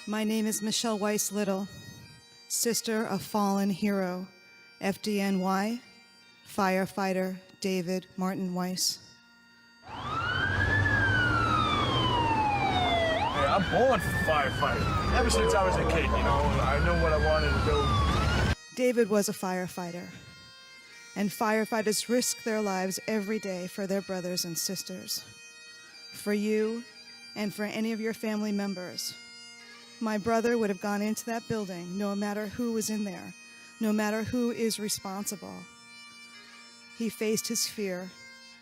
My name is Michelle Weiss-Little, sister of fallen hero, FDNY, firefighter David Martin Weiss. Hey, I'm born for firefighting. Ever since I was a kid, I knew what I wanted to do. David was a firefighter, and firefighters risk their lives every day for their brothers and sisters, for you and for any of your family members. My brother would have gone into that building no matter who was in there, no matter who is responsible. He faced his fear,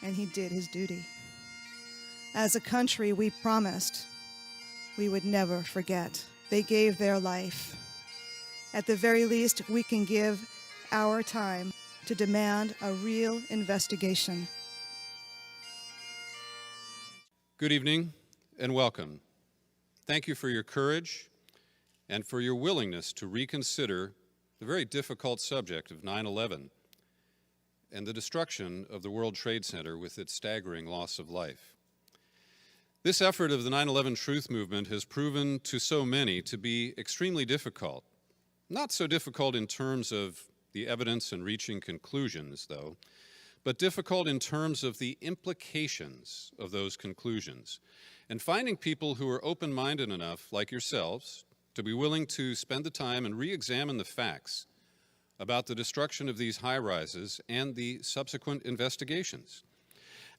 and he did his duty. As a country, we promised we would never forget. They gave their life. At the very least, we can give our time to demand a real investigation. Good evening and welcome. Thank you for your courage and for your willingness to reconsider the very difficult subject of 9/11 and the destruction of the World Trade Center with its staggering loss of life. This effort of the 9/11 Truth Movement has proven to so many to be extremely difficult. Not so difficult in terms of the evidence and reaching conclusions, though, but difficult in terms of the implications of those conclusions. And finding people who are open-minded enough, like yourselves, to be willing to spend the time and re-examine the facts about the destruction of these high-rises and the subsequent investigations.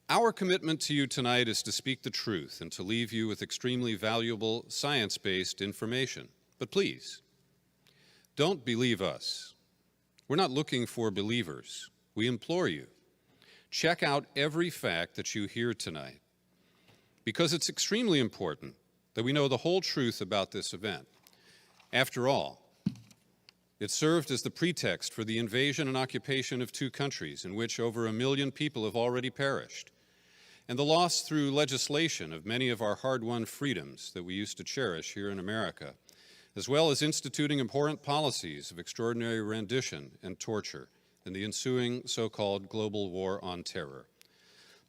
Our commitment to you tonight is to speak the truth and to leave you with extremely valuable science-based information. But please, don't believe us. We're not looking for believers. We implore you, check out every fact that you hear tonight, because it's extremely important that we know the whole truth about this event. After all, it served as the pretext for the invasion and occupation of two countries in which over 1 million people have already perished, and the loss through legislation of many of our hard-won freedoms that we used to cherish here in America, as well as instituting abhorrent policies of extraordinary rendition and torture in the ensuing so-called global war on terror,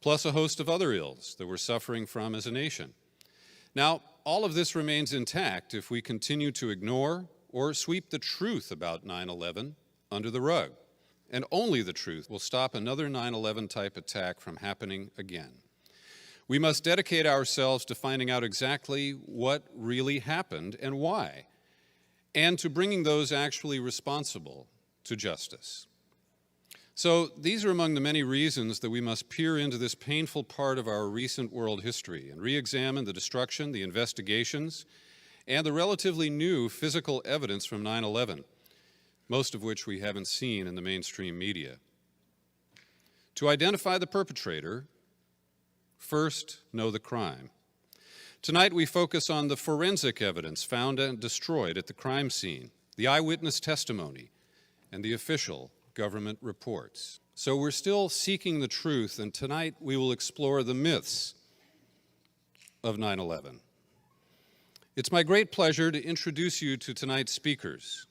plus a host of other ills that we're suffering from as a nation. Now, all of this remains intact if we continue to ignore or sweep the truth about 9/11 under the rug. And only the truth will stop another 9/11 type attack from happening again. We must dedicate ourselves to finding out exactly what really happened and why, and to bringing those actually responsible to justice. So these are among the many reasons that we must peer into this painful part of our recent world history and re-examine the destruction, the investigations, and the relatively new physical evidence from 9/11, most of which we haven't seen in the mainstream media. To identify the perpetrator, first know the crime. Tonight we focus on the forensic evidence found and destroyed at the crime scene, the eyewitness testimony, and the official government reports. So we're still seeking the truth, and tonight we will explore the myths of 9/11. It's my great pleasure to introduce you to tonight's speakers.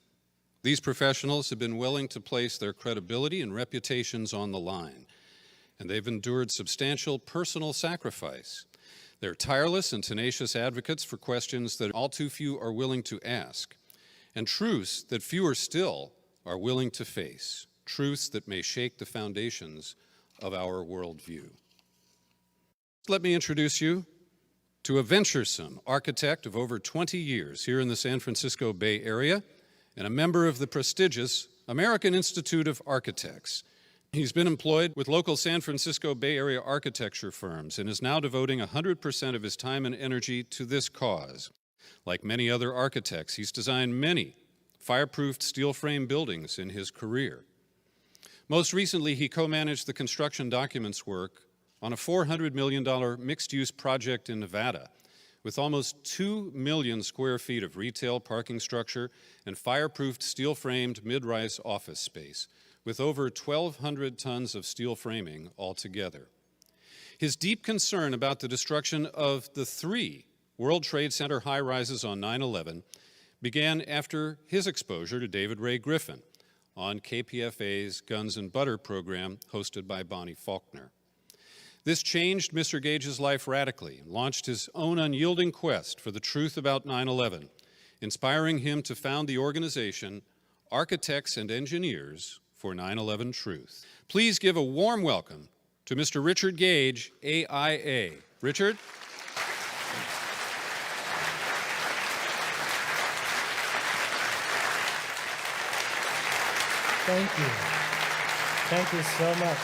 These professionals have been willing to place their credibility and reputations on the line, and they've endured substantial personal sacrifice. They're tireless and tenacious advocates for questions that all too few are willing to ask, and truths that fewer still are willing to face, truths that may shake the foundations of our worldview. Let me introduce you to a venturesome architect of over 20 years here in the San Francisco Bay Area and a member of the prestigious American Institute of Architects. He's been employed with local San Francisco Bay Area architecture firms and is now devoting 100% of his time and energy to this cause. Like many other architects, he's designed many fireproofed steel frame buildings in his career. Most recently, he co-managed the construction documents work on a $400 million mixed-use project in Nevada with almost 2 million square feet of retail parking structure and fireproofed steel-framed mid-rise office space with over 1,200 tons of steel framing altogether. His deep concern about the destruction of the 3 World Trade Center high-rises on 9/11 began after his exposure to David Ray Griffin on KPFA's Guns and Butter program hosted by Bonnie Faulkner. This changed Mr. Gage's life radically and launched his own unyielding quest for the truth about 9/11 inspiring him to found the organization Architects and Engineers for 9/11 Truth. Please give a warm welcome to Mr. Richard Gage, AIA. Richard? Thank you. Thank you so much.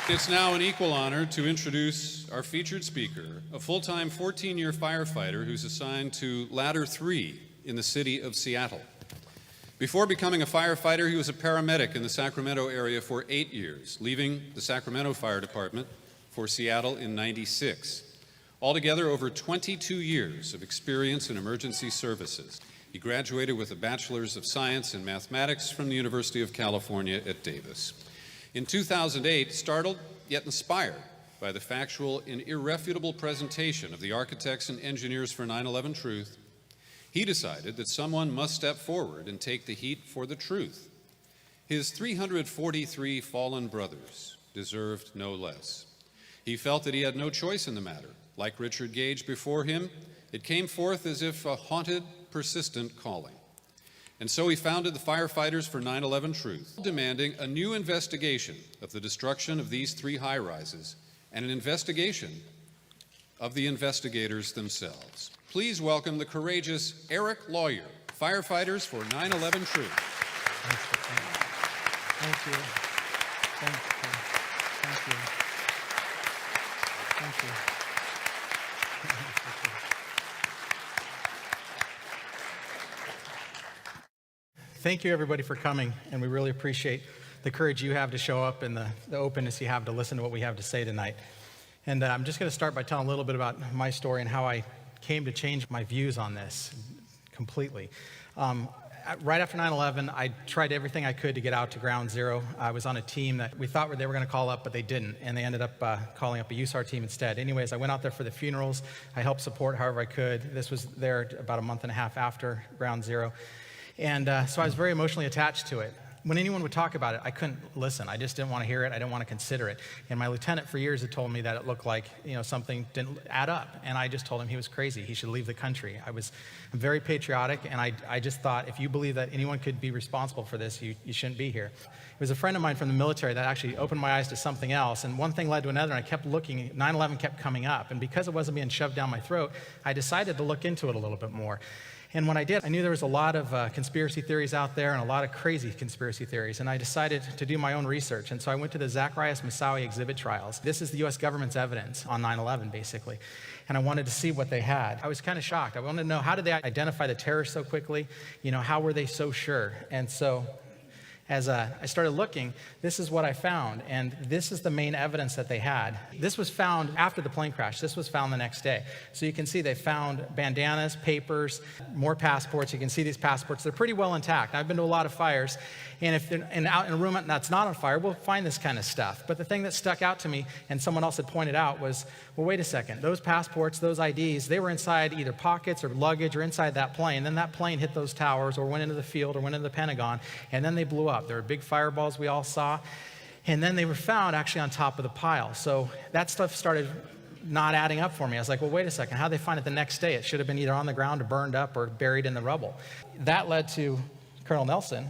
It's now an equal honor to introduce our featured speaker, a full-time 14-year firefighter who's assigned to Ladder 3 in the city of Seattle. Before becoming a firefighter, he was a paramedic in the Sacramento area for 8 years, leaving the Sacramento Fire Department for Seattle in '96. Altogether, over 22 years of experience in emergency services. He graduated with a Bachelor's of Science in Mathematics from the University of California at Davis. In 2008, startled yet inspired by the factual and irrefutable presentation of the Architects and Engineers for 9/11 Truth, he decided that someone must step forward and take the heat for the truth. His 343 fallen brothers deserved no less. He felt that he had no choice in the matter. Like Richard Gage before him, it came forth as if a haunted, persistent calling. And so he founded the Firefighters for 9/11 Truth, demanding a new investigation of the destruction of these 3 high-rises and an investigation of the investigators themselves. Please welcome the courageous Eric Lawyer, Firefighters for 9/11 Truth. Thank you. Thank you. Thank you. Thank you. Thank you, everybody, for coming, and we really appreciate the courage you have to show up and the openness you have to listen to what we have to say tonight. And I'm just going to start by telling a little bit about my story and how I came to change my views on this completely. Right after 9/11, I tried everything I could to get out to Ground Zero. I was on a team that we thought they were going to call up, but they didn't, and they ended up calling up a USAR team instead. Anyways, I went out there for the funerals. I helped support however I could. This was there about a month and a half after Ground Zero. And so I was very emotionally attached to it. When anyone would talk about it, I couldn't listen. I just didn't want to hear it. I didn't want to consider it. And my lieutenant for years had told me that it looked like, something didn't add up. And I just told him he was crazy. He should leave the country. I'm very patriotic, and I just thought, if you believe that anyone could be responsible for this, you shouldn't be here. It was a friend of mine from the military that actually opened my eyes to something else. And one thing led to another, and I kept looking. 9/11 kept coming up. And because it wasn't being shoved down my throat, I decided to look into it a little bit more. And when I did, I knew there was a lot of conspiracy theories out there and a lot of crazy conspiracy theories. And I decided to do my own research. And so I went to the Zacharias Moussaoui exhibit trials. This is the U.S. government's evidence on 9/11, basically. And I wanted to see what they had. I was kind of shocked. I wanted to know, how did they identify the terrorists so quickly? How were they so sure? And so as I started looking, this is what I found, and this is the main evidence that they had. This was found after the plane crash. This was found the next day. So you can see they found bandanas, papers, more passports. You can see these passports. They're pretty well intact. I've been to a lot of fires, and if they're out in a room that's not on fire, we'll find this kind of stuff. But the thing that stuck out to me, and someone else had pointed out, was, well, wait a second. Those passports, those IDs, they were inside either pockets or luggage or inside that plane. Then that plane hit those towers or went into the field or went into the Pentagon, and then they blew up. There were big fireballs we all saw, and then they were found actually on top of the pile. So that stuff started not adding up for me. I was like, well, wait a second. How'd they find it the next day? It should have been either on the ground or burned up or buried in the rubble. That led to Colonel Nelson.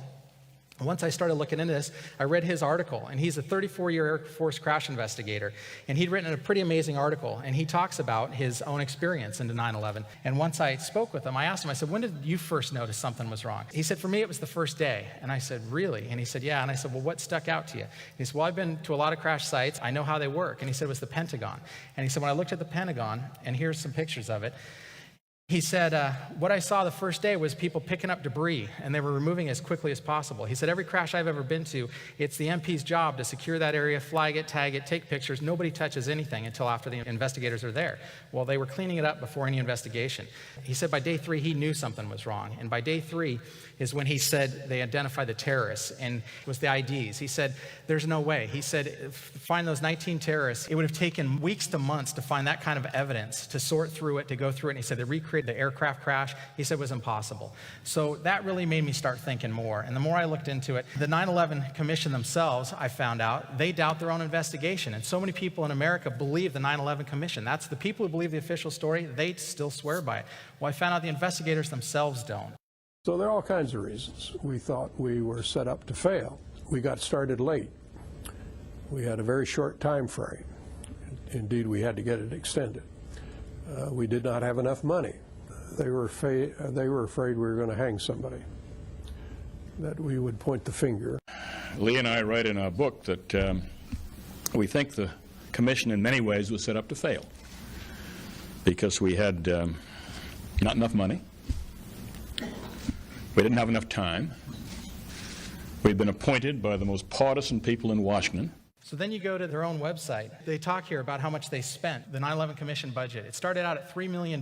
Once I started looking into this, I read his article, and he's a 34-year Air Force crash investigator, and he'd written a pretty amazing article, and he talks about his own experience into 9/11. And once I spoke with him, I asked him, I said, when did you first notice something was wrong? He said, for me, it was the first day. And I said, really? And he said, yeah. And I said, well, what stuck out to you? And he said, well, I've been to a lot of crash sites. I know how they work. And he said, it was the Pentagon. And he said, when I looked at the Pentagon, and here's some pictures of it, he said, what I saw the first day was people picking up debris, and they were removing it as quickly as possible. He said, every crash I've ever been to, it's the MP's job to secure that area, flag it, tag it, take pictures. Nobody touches anything until after the investigators are there. Well, they were cleaning it up before any investigation. He said by day 3, he knew something was wrong. And by day 3 is when he said they identified the terrorists, and it was the IDs. He said, there's no way. He said, find those 19 terrorists. It would have taken weeks to months to find that kind of evidence, to sort through it, to go through it. And he said they recreated recreate the aircraft crash, he said was impossible. So that really made me start thinking more. And the more I looked into it, the 9/11 Commission themselves, I found out, they doubt their own investigation. And so many people in America believe the 9/11 Commission. That's the people who believe the official story, they still swear by it. Well, I found out the investigators themselves don't. So there are all kinds of reasons. We thought we were set up to fail. We got started late. We had a very short time frame. Indeed, we had to get it extended. We did not have enough money. They were afraid we were going to hang somebody, that we would point the finger. Lee and I write in our book that we think the commission in many ways was set up to fail because we had not enough money. We didn't have enough time. We'd been appointed by the most partisan people in Washington. So then you go to their own website. They talk here about how much they spent, the 9/11 Commission budget. It started out at $3 million.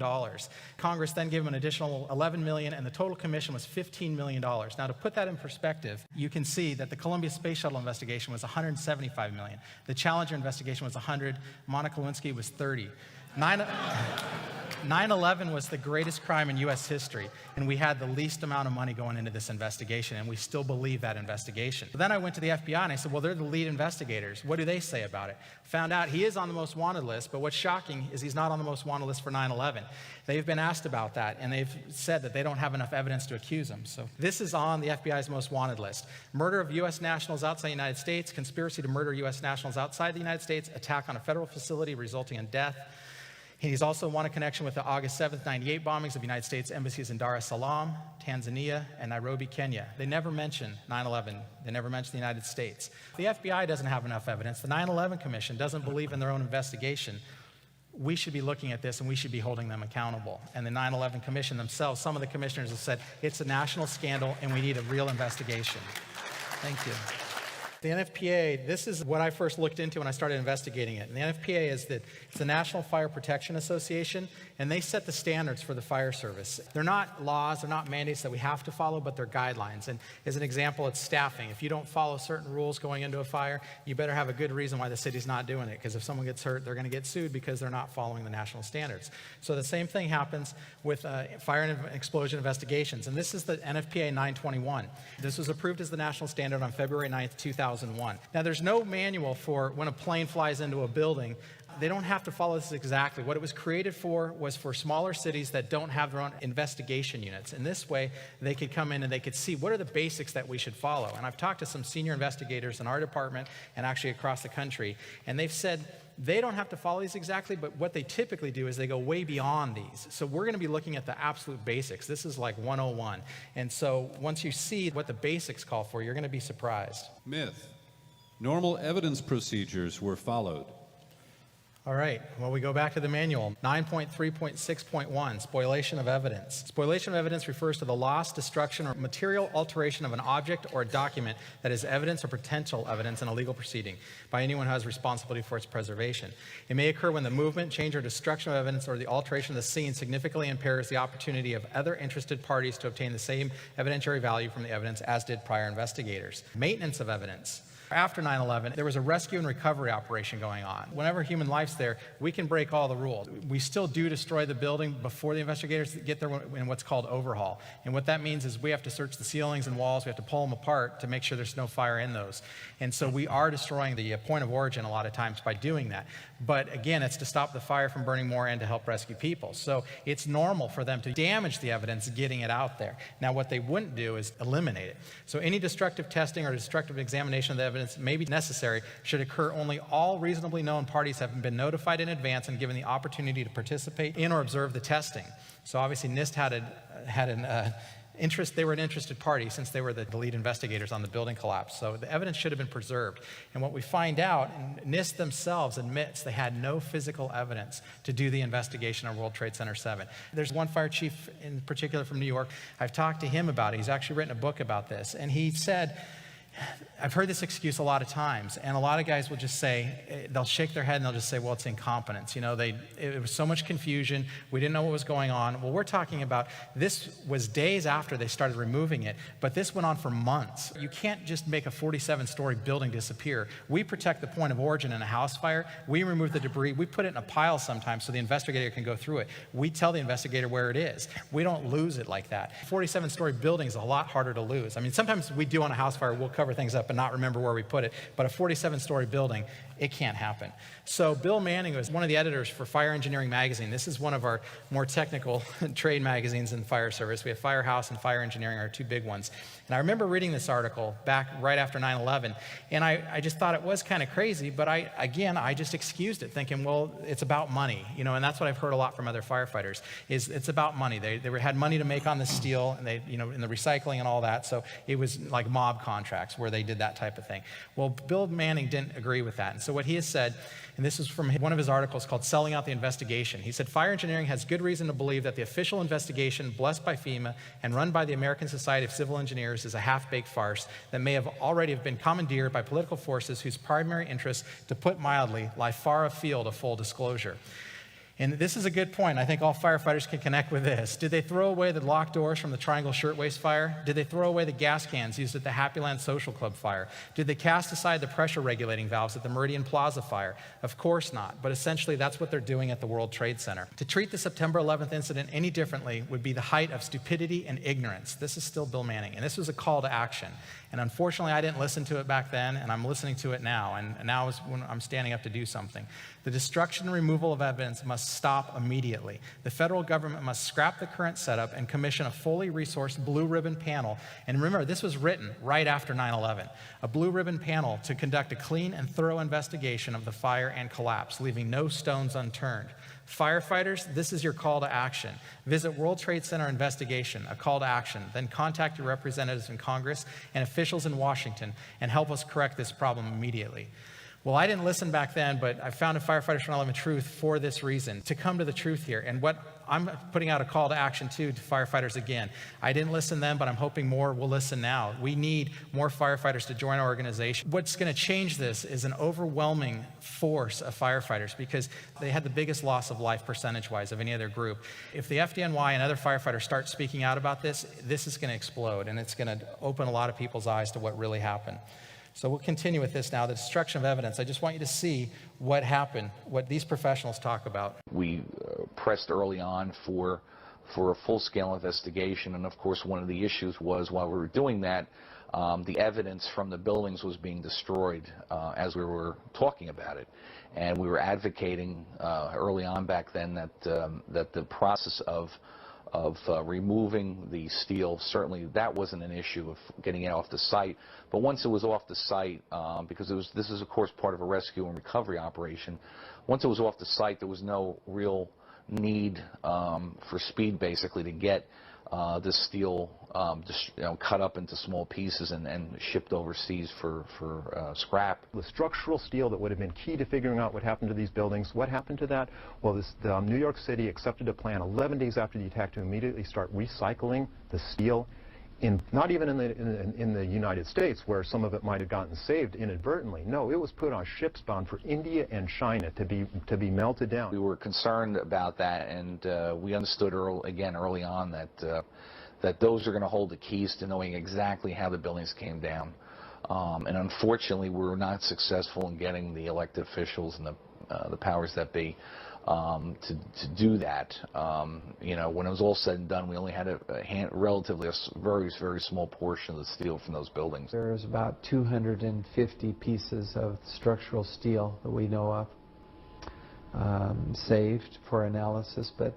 Congress then gave them an additional $11 million, and the total commission was $15 million. Now, to put that in perspective, you can see that the Columbia Space Shuttle investigation was $175 million. The Challenger investigation was $100. Monica Lewinsky was $30. 9/11 was the greatest crime in U.S. history, and we had the least amount of money going into this investigation, and we still believe that investigation. But then I went to the FBI, and I said, well, they're the lead investigators. What do they say about it? Found out he is on the most wanted list, but what's shocking is he's not on the most wanted list for 9/11. They've been asked about that, and they've said that they don't have enough evidence to accuse him. So this is on the FBI's most wanted list. Murder of U.S. nationals outside the United States, conspiracy to murder U.S. nationals outside the United States, attack on a federal facility resulting in death. He's also wanted connection with the August 7th, 98 bombings of United States embassies in Dar es Salaam, Tanzania, and Nairobi, Kenya. They never mention 9/11. They never mention the United States. The FBI doesn't have enough evidence. The 9/11 Commission doesn't believe in their own investigation. We should be looking at this, and we should be holding them accountable. And the 9/11 Commission themselves, some of the commissioners have said, it's a national scandal, and we need a real investigation. Thank you. The NFPA, this is what I first looked into when I started investigating it. And the NFPA is it's the National Fire Protection Association, and they set the standards for the fire service. They're not laws, they're not mandates that we have to follow, but they're guidelines. And as an example, it's staffing. If you don't follow certain rules going into a fire, you better have a good reason why the city's not doing it, because if someone gets hurt, they're going to get sued because they're not following the national standards. So the same thing happens with fire and explosion investigations. And this is the NFPA 921. This was approved as the national standard on February 9th, 2001. Now, there's no manual for when a plane flies into a building. They don't have to follow this exactly. What it was created for was for smaller cities that don't have their own investigation units. In this way, they could come in and they could see what are the basics that we should follow. And I've talked to some senior investigators in our department and actually across the country, and they've said they don't have to follow these exactly, but what they typically do is they go way beyond these. So we're going to be looking at the absolute basics. This is like 101. And so once you see what the basics call for, you're going to be surprised. Myth. Normal evidence procedures were followed. All right, well, we go back to the manual. 9.3.6.1, spoliation of evidence. Spoliation of evidence refers to the loss, destruction, or material alteration of an object or a document that is evidence or potential evidence in a legal proceeding by anyone who has responsibility for its preservation. It may occur when the movement, change, or destruction of evidence or the alteration of the scene significantly impairs the opportunity of other interested parties to obtain the same evidentiary value from the evidence as did prior investigators. Maintenance of evidence. After 9/11, there was a rescue and recovery operation going on. Whenever human life's there, we can break all the rules. We still do destroy the building before the investigators get there in what's called overhaul. And what that means is we have to search the ceilings and walls, we have to pull them apart to make sure there's no fire in those. And so we are destroying the point of origin a lot of times by doing that. But again, it's to stop the fire from burning more and to help rescue people. So it's normal for them to damage the evidence getting it out there. Now, what they wouldn't do is eliminate it. So any destructive testing or destructive examination of the evidence may be necessary should occur only all reasonably known parties have been notified in advance and given the opportunity to participate in or observe the testing. So obviously NIST had an interest. They were an interested party since they were the lead investigators on the building collapse. So the evidence should have been preserved. And what we find out, and NIST themselves admits they had no physical evidence to do the investigation on World Trade Center 7. There's one fire chief in particular from New York. I've talked to him about it. He's actually written a book about this. And he said, I've heard this excuse a lot of times, and a lot of guys will just say, they'll shake their head and they'll just say, well, it's incompetence. You know, it was so much confusion, we didn't know what was going on. Well, we're talking about, this was days after they started removing it, but this went on for months. You can't just make a 47-story building disappear. We protect the point of origin in a house fire. We remove the debris. We put it in a pile sometimes so the investigator can go through it. We tell the investigator where it is. We don't lose it like that. 47-story building is a lot harder to lose. I mean, sometimes we do on a house fire, we'll cover things up and not remember where we put it, but a 47-story building, it can't happen. So Bill Manning was one of the editors for Fire Engineering Magazine. This is one of our more technical trade magazines in the fire service. We have Firehouse and Fire Engineering, our two big ones. And I remember reading this article back right after 9/11, and I just thought it was kind of crazy, but I just excused it, thinking, well, it's about money, you know, and that's what I've heard a lot from other firefighters, is it's about money. They had money to make on the steel, and they, you know, in the recycling and all that, so it was like mob contracts where they did that type of thing. Well, Bill Manning didn't agree with that, and so what he has said, and this is from one of his articles called Selling Out the Investigation. He said, fire engineering has good reason to believe that the official investigation blessed by FEMA and run by the American Society of Civil Engineers is a half-baked farce that may have already been commandeered by political forces whose primary interests, to put mildly, lie far afield of full disclosure. And this is a good point. I think all firefighters can connect with this. Did they throw away the locked doors from the Triangle Shirtwaist fire? Did they throw away the gas cans used at the Happy Land Social Club fire? Did they cast aside the pressure regulating valves at the Meridian Plaza fire? Of course not, but essentially that's what they're doing at the World Trade Center. To treat the September 11th incident any differently would be the height of stupidity and ignorance. This is still Bill Manning, and this was a call to action. And unfortunately, I didn't listen to it back then, and I'm listening to it now, and now is when I'm standing up to do something. The destruction and removal of evidence must stop immediately. The federal government must scrap the current setup and commission a fully resourced blue ribbon panel. And remember, this was written right after 9/11. A blue ribbon panel to conduct a clean and thorough investigation of the fire and collapse, leaving no stones unturned. Firefighters, this is your call to action. Visit World Trade Center investigation, a call to action. Then contact your representatives in Congress and officials in Washington and help us correct this problem immediately. Well, I didn't listen back then, but I founded Firefighters for 9/11 Truth for this reason, to come to the truth here. And what I'm putting out a call to action to firefighters again. I didn't listen then, but I'm hoping more will listen now. We need more firefighters to join our organization. What's going to change this is an overwhelming force of firefighters, because they had the biggest loss of life percentage-wise of any other group. If the FDNY and other firefighters start speaking out about this, this is going to explode, and it's going to open a lot of people's eyes to what really happened. So we'll continue with this now, the destruction of evidence. I just want you to see what happened, what these professionals talk about. We pressed early on for a full-scale investigation, and of course one of the issues was, while we were doing that, the evidence from the buildings was being destroyed as we were talking about it. And we were advocating early on back then that the process of removing the steel, certainly that wasn't an issue of getting it off the site. But once it was off the site, because this is of course part of a rescue and recovery operation, once it was off the site, there was no real need for speed, basically, to get this steel just, cut up into small pieces and shipped overseas for scrap. The structural steel that would have been key to figuring out what happened to these buildings, what happened to that? Well, New York City accepted a plan 11 days after the attack to immediately start recycling the steel, not even in the United States, where some of it might have gotten saved inadvertently. No, it was put on ships bound for India and China to be melted down. We were concerned about that, and we understood early on that those are going to hold the keys to knowing exactly how the buildings came down. And unfortunately, we were not successful in getting the elected officials and the powers that be to do that. When it was all said and done, we only had a relatively very, very small portion of the steel from those buildings. There's about 250 pieces of structural steel that we know of saved for analysis, but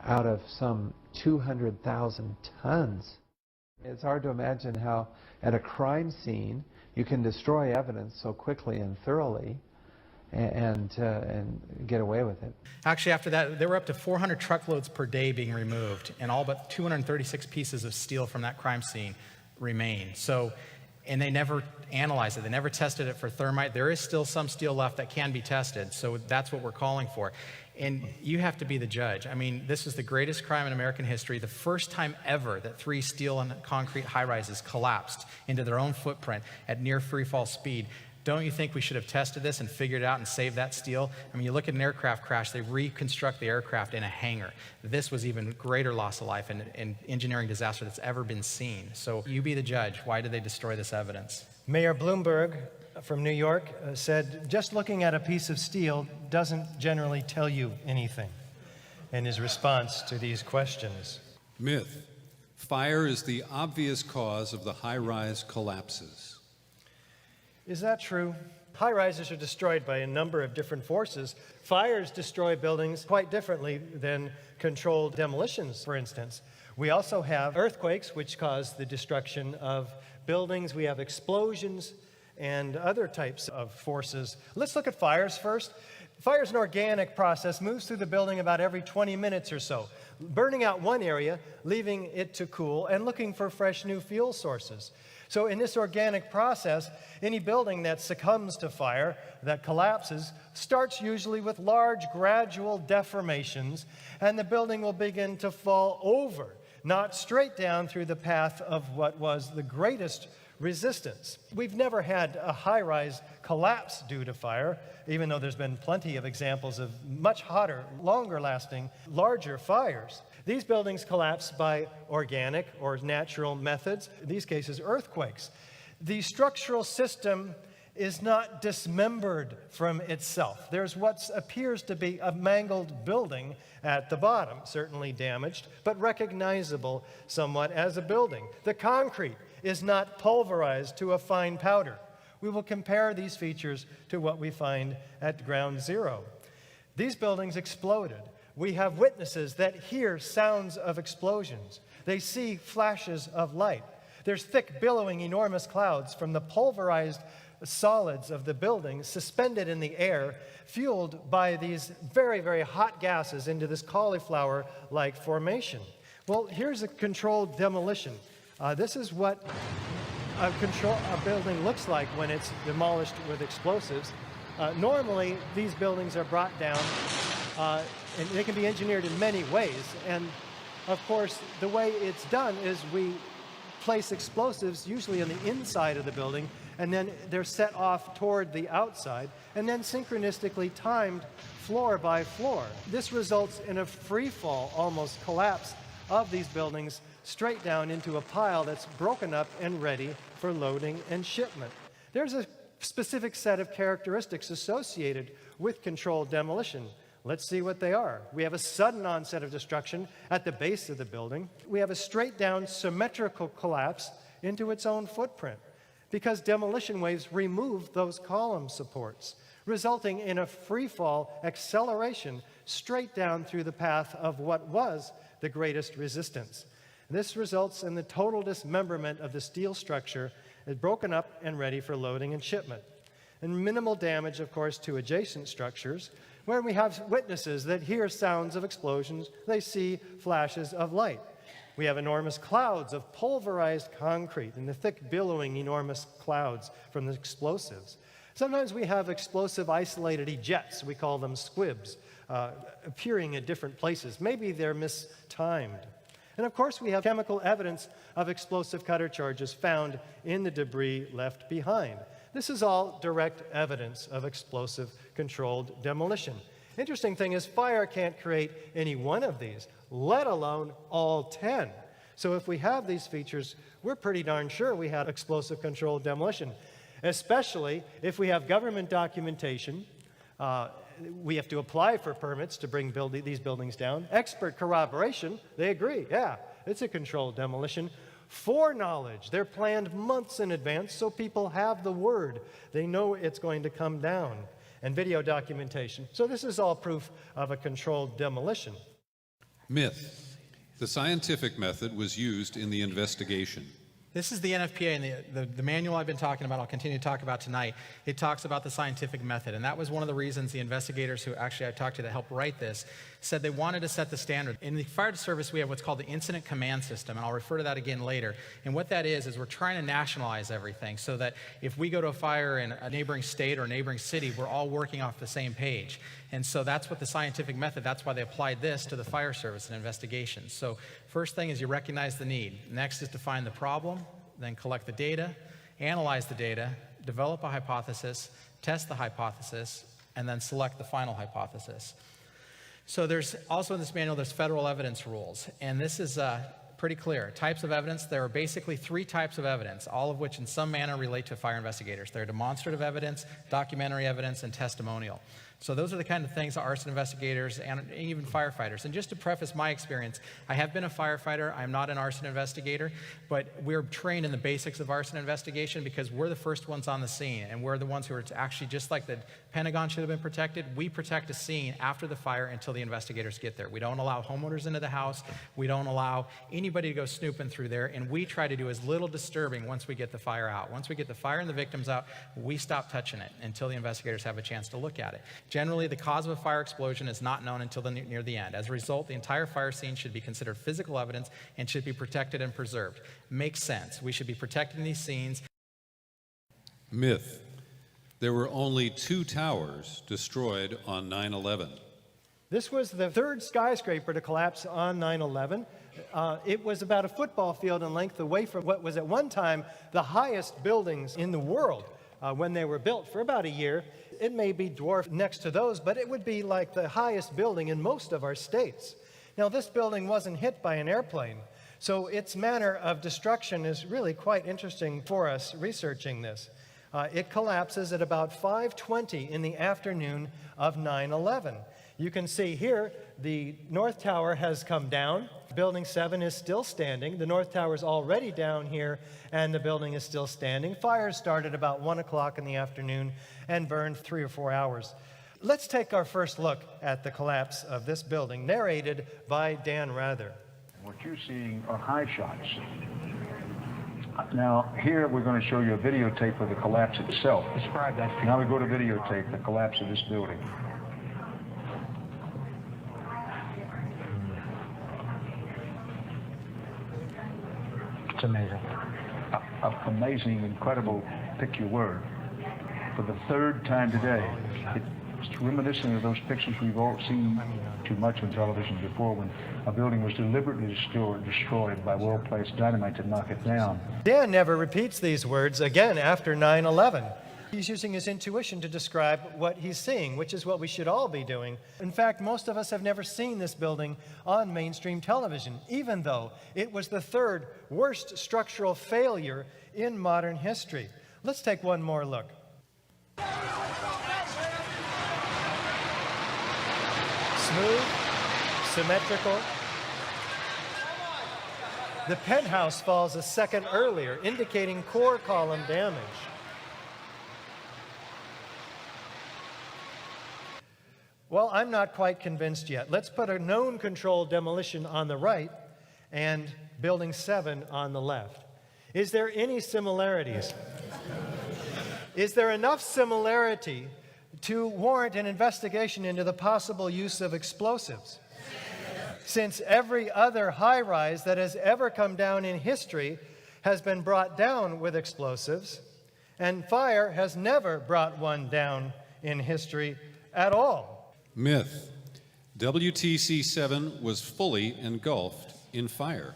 out of some 200,000 tons. It's hard to imagine how at a crime scene you can destroy evidence so quickly and thoroughly and get away with it. Actually, after that, there were up to 400 truckloads per day being removed, and all but 236 pieces of steel from that crime scene remain. So and they never analyzed it. They never tested it for thermite. There is still some steel left that can be tested, so that's what we're calling for. And you have to be the judge. I mean, this is the greatest crime in American history, the first time ever that 3 steel and concrete high-rises collapsed into their own footprint at near free-fall speed. Don't you think we should have tested this and figured it out and saved that steel? I mean, you look at an aircraft crash, they reconstruct the aircraft in a hangar. This was even greater loss of life and engineering disaster that's ever been seen. So you be the judge. Why did they destroy this evidence? Mayor Bloomberg from New York said, just looking at a piece of steel doesn't generally tell you anything, in his response to these questions. Myth. Fire is the obvious cause of the high-rise collapses. Is that true? High-rises are destroyed by a number of different forces. Fires destroy buildings quite differently than controlled demolitions, for instance. We also have earthquakes, which cause the destruction of buildings. We have explosions and other types of forces. Let's look at fires first. Fire is an organic process, moves through the building about every 20 minutes or so, burning out one area, leaving it to cool, and looking for fresh new fuel sources. So in this organic process, any building that succumbs to fire, that collapses, starts usually with large gradual deformations, and the building will begin to fall over, not straight down through the path of what was the greatest resistance. We've never had a high-rise collapse due to fire, even though there's been plenty of examples of much hotter, longer-lasting, larger fires. These buildings collapse by organic or natural methods, in these cases earthquakes. The structural system is not dismembered from itself. There's what appears to be a mangled building at the bottom, certainly damaged, but recognizable somewhat as a building. The concrete is not pulverized to a fine powder. We will compare these features to what we find at ground zero. These buildings exploded. We have witnesses that hear sounds of explosions. They see flashes of light. There's thick, billowing, enormous clouds from the pulverized solids of the building suspended in the air, fueled by these very, very hot gases into this cauliflower-like formation. Well, here's a controlled demolition. This is what a building looks like when it's demolished with explosives. Normally, these buildings are brought down, and they can be engineered in many ways. And of course, the way it's done is we place explosives usually on the inside of the building, and then they're set off toward the outside, and then synchronistically timed floor by floor. This results in a free fall, almost collapse, of these buildings straight down into a pile that's broken up and ready for loading and shipment. There's a specific set of characteristics associated with controlled demolition. Let's see what they are. We have a sudden onset of destruction at the base of the building. We have a straight down symmetrical collapse into its own footprint because demolition waves remove those column supports, resulting in a free fall acceleration straight down through the path of what was the greatest resistance. This results in the total dismemberment of the steel structure is broken up and ready for loading and shipment. And minimal damage, of course, to adjacent structures, where we have witnesses that hear sounds of explosions, they see flashes of light. We have enormous clouds of pulverized concrete and the thick, billowing, enormous clouds from the explosives. Sometimes we have explosive isolated ejects, we call them squibs, appearing at different places. Maybe they're mistimed. And of course, we have chemical evidence of explosive cutter charges found in the debris left behind. This is all direct evidence of explosive controlled demolition. Interesting thing is fire can't create any one of these, let alone all 10. So if we have these features, we're pretty darn sure we had explosive controlled demolition, especially if we have government documentation. We have to apply for permits to bring these buildings down. Expert corroboration, they agree, yeah, it's a controlled demolition. Foreknowledge, they're planned months in advance so people have the word. They know it's going to come down. And video documentation. So this is all proof of a controlled demolition. Myth. The scientific method was used in the investigation. This is the NFPA, and the manual I've been talking about, I'll continue to talk about tonight. It talks about the scientific method, and that was one of the reasons the investigators who actually I talked to that helped write this said they wanted to set the standard. In the fire service, we have what's called the incident command system, and I'll refer to that again later. And what that is we're trying to nationalize everything so that if we go to a fire in a neighboring state or a neighboring city, we're all working off the same page. And so that's what the scientific method, that's why they applied this to the fire service and investigations. So first thing is you recognize the need. Next is define the problem, then collect the data, analyze the data, develop a hypothesis, test the hypothesis, and then select the final hypothesis. So there's also in this manual, there's federal evidence rules, and this is pretty clear. Types of evidence, there are basically 3 types of evidence, all of which in some manner relate to fire investigators. They're demonstrative evidence, documentary evidence, and testimonial. So those are the kind of things that arson investigators and even firefighters. And just to preface my experience, I have been a firefighter. I'm not an arson investigator, but we're trained in the basics of arson investigation because we're the first ones on the scene, and we're the ones who are actually, just like the Pentagon should have been protected, we protect a scene after the fire until the investigators get there. We don't allow homeowners into the house. We don't allow anybody to go snooping through there, and we try to do as little disturbing once we get the fire out. Once we get the fire and the victims out, we stop touching it until the investigators have a chance to look at it. Generally, the cause of a fire explosion is not known until near the end. As a result, the entire fire scene should be considered physical evidence and should be protected and preserved. Makes sense. We should be protecting these scenes. Myth. There were only 2 towers destroyed on 9/11. This was the 3rd skyscraper to collapse on 9/11. It was about a football field in length away from what was at one time the highest buildings in the world when they were built for about a year. It may be dwarfed next to those, but it would be like the highest building in most of our states. Now, this building wasn't hit by an airplane, so its manner of destruction is really quite interesting for us researching this. It collapses at about 5:20 in the afternoon of 9/11. You can see here the North Tower has come down. Building 7 is still standing. The North Tower is already down here, and the building is still standing. Fires started about 1 o'clock in the afternoon and burned 3 or 4 hours. Let's take our first look at the collapse of this building, narrated by Dan Rather. What you're seeing are high shots. Now, here we're going to show you a videotape of the collapse itself. Describe that. Now we go to videotape, the collapse of this building. It's amazing. Amazing, incredible, pick your word. For the 3rd time today, it's reminiscent of those pictures we've all seen too much on television before when a building was deliberately destroyed by well-placed dynamite to knock it down. Dan never repeats these words again after 9/11. He's using his intuition to describe what he's seeing, which is what we should all be doing. In fact, most of us have never seen this building on mainstream television, even though it was the 3rd worst structural failure in modern history. Let's take one more look. Smooth, symmetrical. The penthouse falls a second earlier, indicating core column damage. Well, I'm not quite convinced yet. Let's put a known controlled demolition on the right and building 7 on the left. Is there any similarities? Is there enough similarity to warrant an investigation into the possible use of explosives? Since every other high-rise that has ever come down in history has been brought down with explosives, and fire has never brought one down in history at all. Myth. WTC 7 was fully engulfed in fire.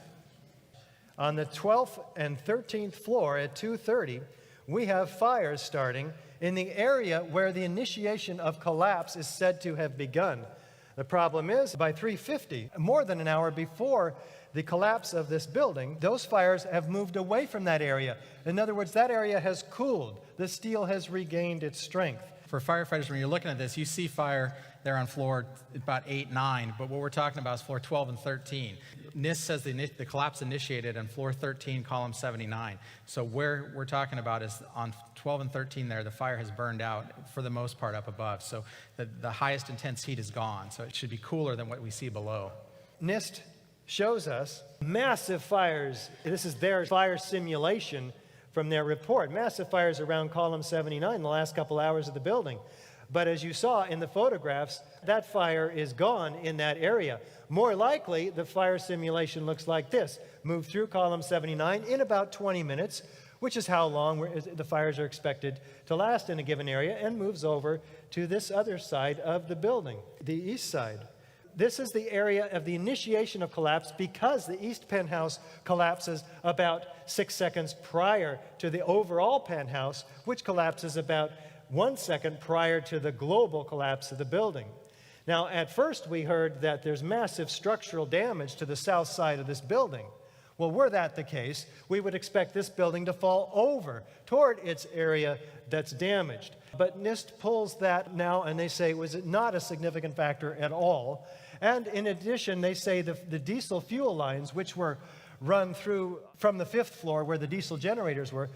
On the 12th and 13th floor at 2:30, we have fires starting in the area where the initiation of collapse is said to have begun. The problem is, by 3:50, more than an hour before the collapse of this building, those fires have moved away from that area. In other words, that area has cooled. The steel has regained its strength. For firefighters, when you're looking at this, you see fire there on floor about 8, 9, but what we're talking about is floor 12 and 13. NIST says the collapse initiated on floor 13, column 79. So where we're talking about is on 12 and 13 there, the fire has burned out for the most part up above. So the highest intense heat is gone, so it should be cooler than what we see below. NIST shows us massive fires. This is their fire simulation from their report. Massive fires around column 79 in the last couple hours of the building. But as you saw in the photographs, that fire is gone in that area. More likely, the fire simulation looks like this. Move through column 79 in about 20 minutes, which is how long the fires are expected to last in a given area, and moves over to this other side of the building, the east side. This is the area of the initiation of collapse because the east penthouse collapses about 6 seconds prior to the overall penthouse, which collapses about 1 second prior to the global collapse of the building. Now, at first we heard that there's massive structural damage to the south side of this building. Well, were that the case, we would expect this building to fall over toward its area that's damaged. But NIST pulls that now, and they say it was not a significant factor at all. And in addition, they say the diesel fuel lines, which were run through from the 5th floor where the diesel generators were,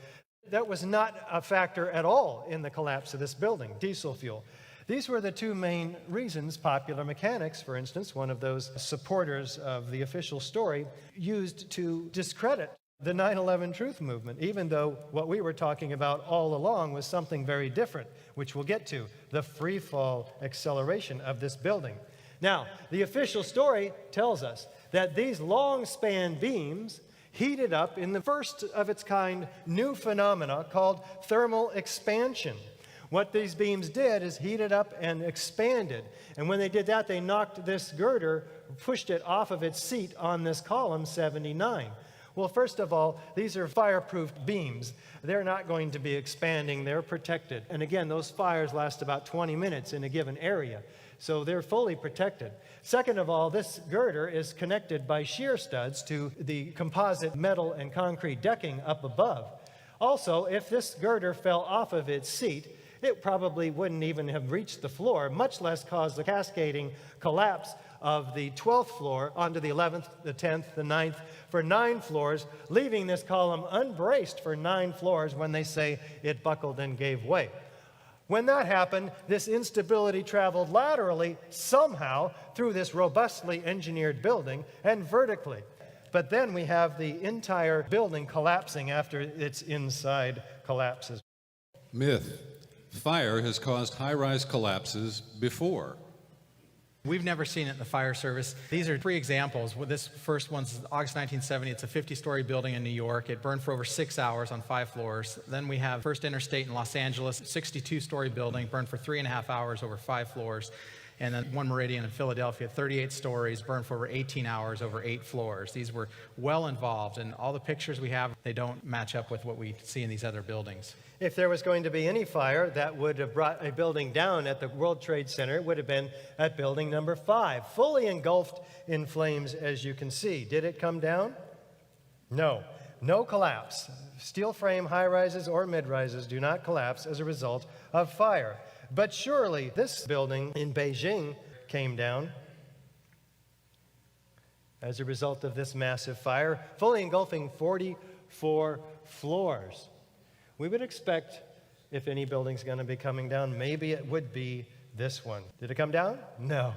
that was not a factor at all in the collapse of this building, diesel fuel. These were the two main reasons Popular Mechanics, for instance, one of those supporters of the official story, used to discredit the 9/11 truth movement, even though what we were talking about all along was something very different, which we'll get to, the free fall acceleration of this building. Now, the official story tells us that these long span beams heated up in the first of its kind new phenomena called thermal expansion. What these beams did is heated up and expanded. And when they did that, they knocked this girder, pushed it off of its seat on this column 79. Well, first of all, these are fireproof beams. They're not going to be expanding. They're protected. And again, those fires last about 20 minutes in a given area. So they're fully protected. Second of all, this girder is connected by shear studs to the composite metal and concrete decking up above. Also, if this girder fell off of its seat, it probably wouldn't even have reached the floor, much less cause the cascading collapse of the 12th floor onto the 11th, the 10th, the 9th, for 9 floors, leaving this column unbraced for 9 floors when they say it buckled and gave way. When that happened, this instability traveled laterally somehow through this robustly engineered building and vertically. But then we have the entire building collapsing after its inside collapses. Myth. Fire has caused high-rise collapses before. We've never seen it in the fire service. These are 3 examples. Well, this first one's August 1970. It's a 50-story building in New York. It burned for over 6 hours on 5 floors. Then we have First Interstate in Los Angeles, 62-story building, burned for 3.5 hours over 5 floors. And then One Meridian in Philadelphia, 38 stories, burned for over 18 hours over 8 floors. These were well involved, and all the pictures we have, they don't match up with what we see in these other buildings. If there was going to be any fire that would have brought a building down at the World Trade Center, it would have been at building number 5, fully engulfed in flames, as you can see. Did it come down? No. No collapse. Steel frame high-rises or mid-rises do not collapse as a result of fire. But surely this building in Beijing came down as a result of this massive fire, fully engulfing 44 floors. We would expect, if any building's going to be coming down, maybe it would be this one. Did it come down? No.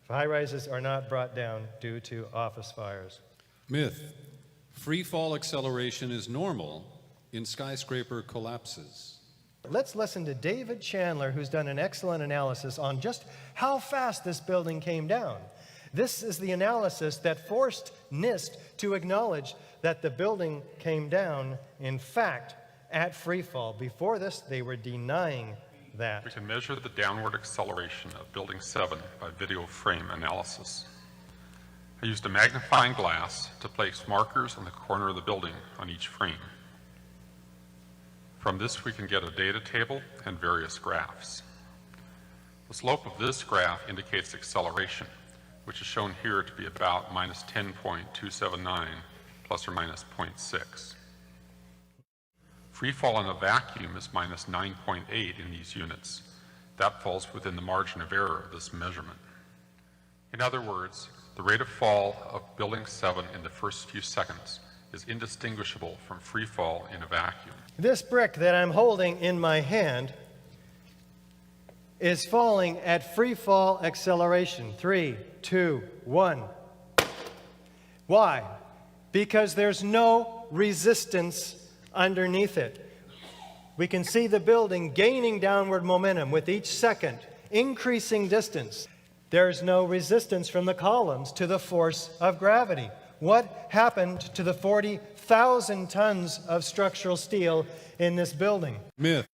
High-rises are not brought down due to office fires. Myth. Free fall acceleration is normal in skyscraper collapses. Let's listen to David Chandler, who's done an excellent analysis on just how fast this building came down. This is the analysis that forced NIST to acknowledge that the building came down, in fact, at free fall. Before this, they were denying that. We can measure the downward acceleration of Building 7 by video frame analysis. I used a magnifying glass to place markers on the corner of the building on each frame. From this, we can get a data table and various graphs. The slope of this graph indicates acceleration, which is shown here to be about minus 10.279 plus or minus 0.6. Free fall in a vacuum is minus 9.8 in these units. That falls within the margin of error of this measurement. In other words, the rate of fall of Building 7 in the first few seconds is indistinguishable from free fall in a vacuum. This brick that I'm holding in my hand is falling at free fall acceleration. 3, 2, 1. Why? Because there's no resistance underneath it. We can see the building gaining downward momentum with each second, increasing distance. There's no resistance from the columns to the force of gravity. What happened to the 40,000 tons of structural steel in this building? Myth.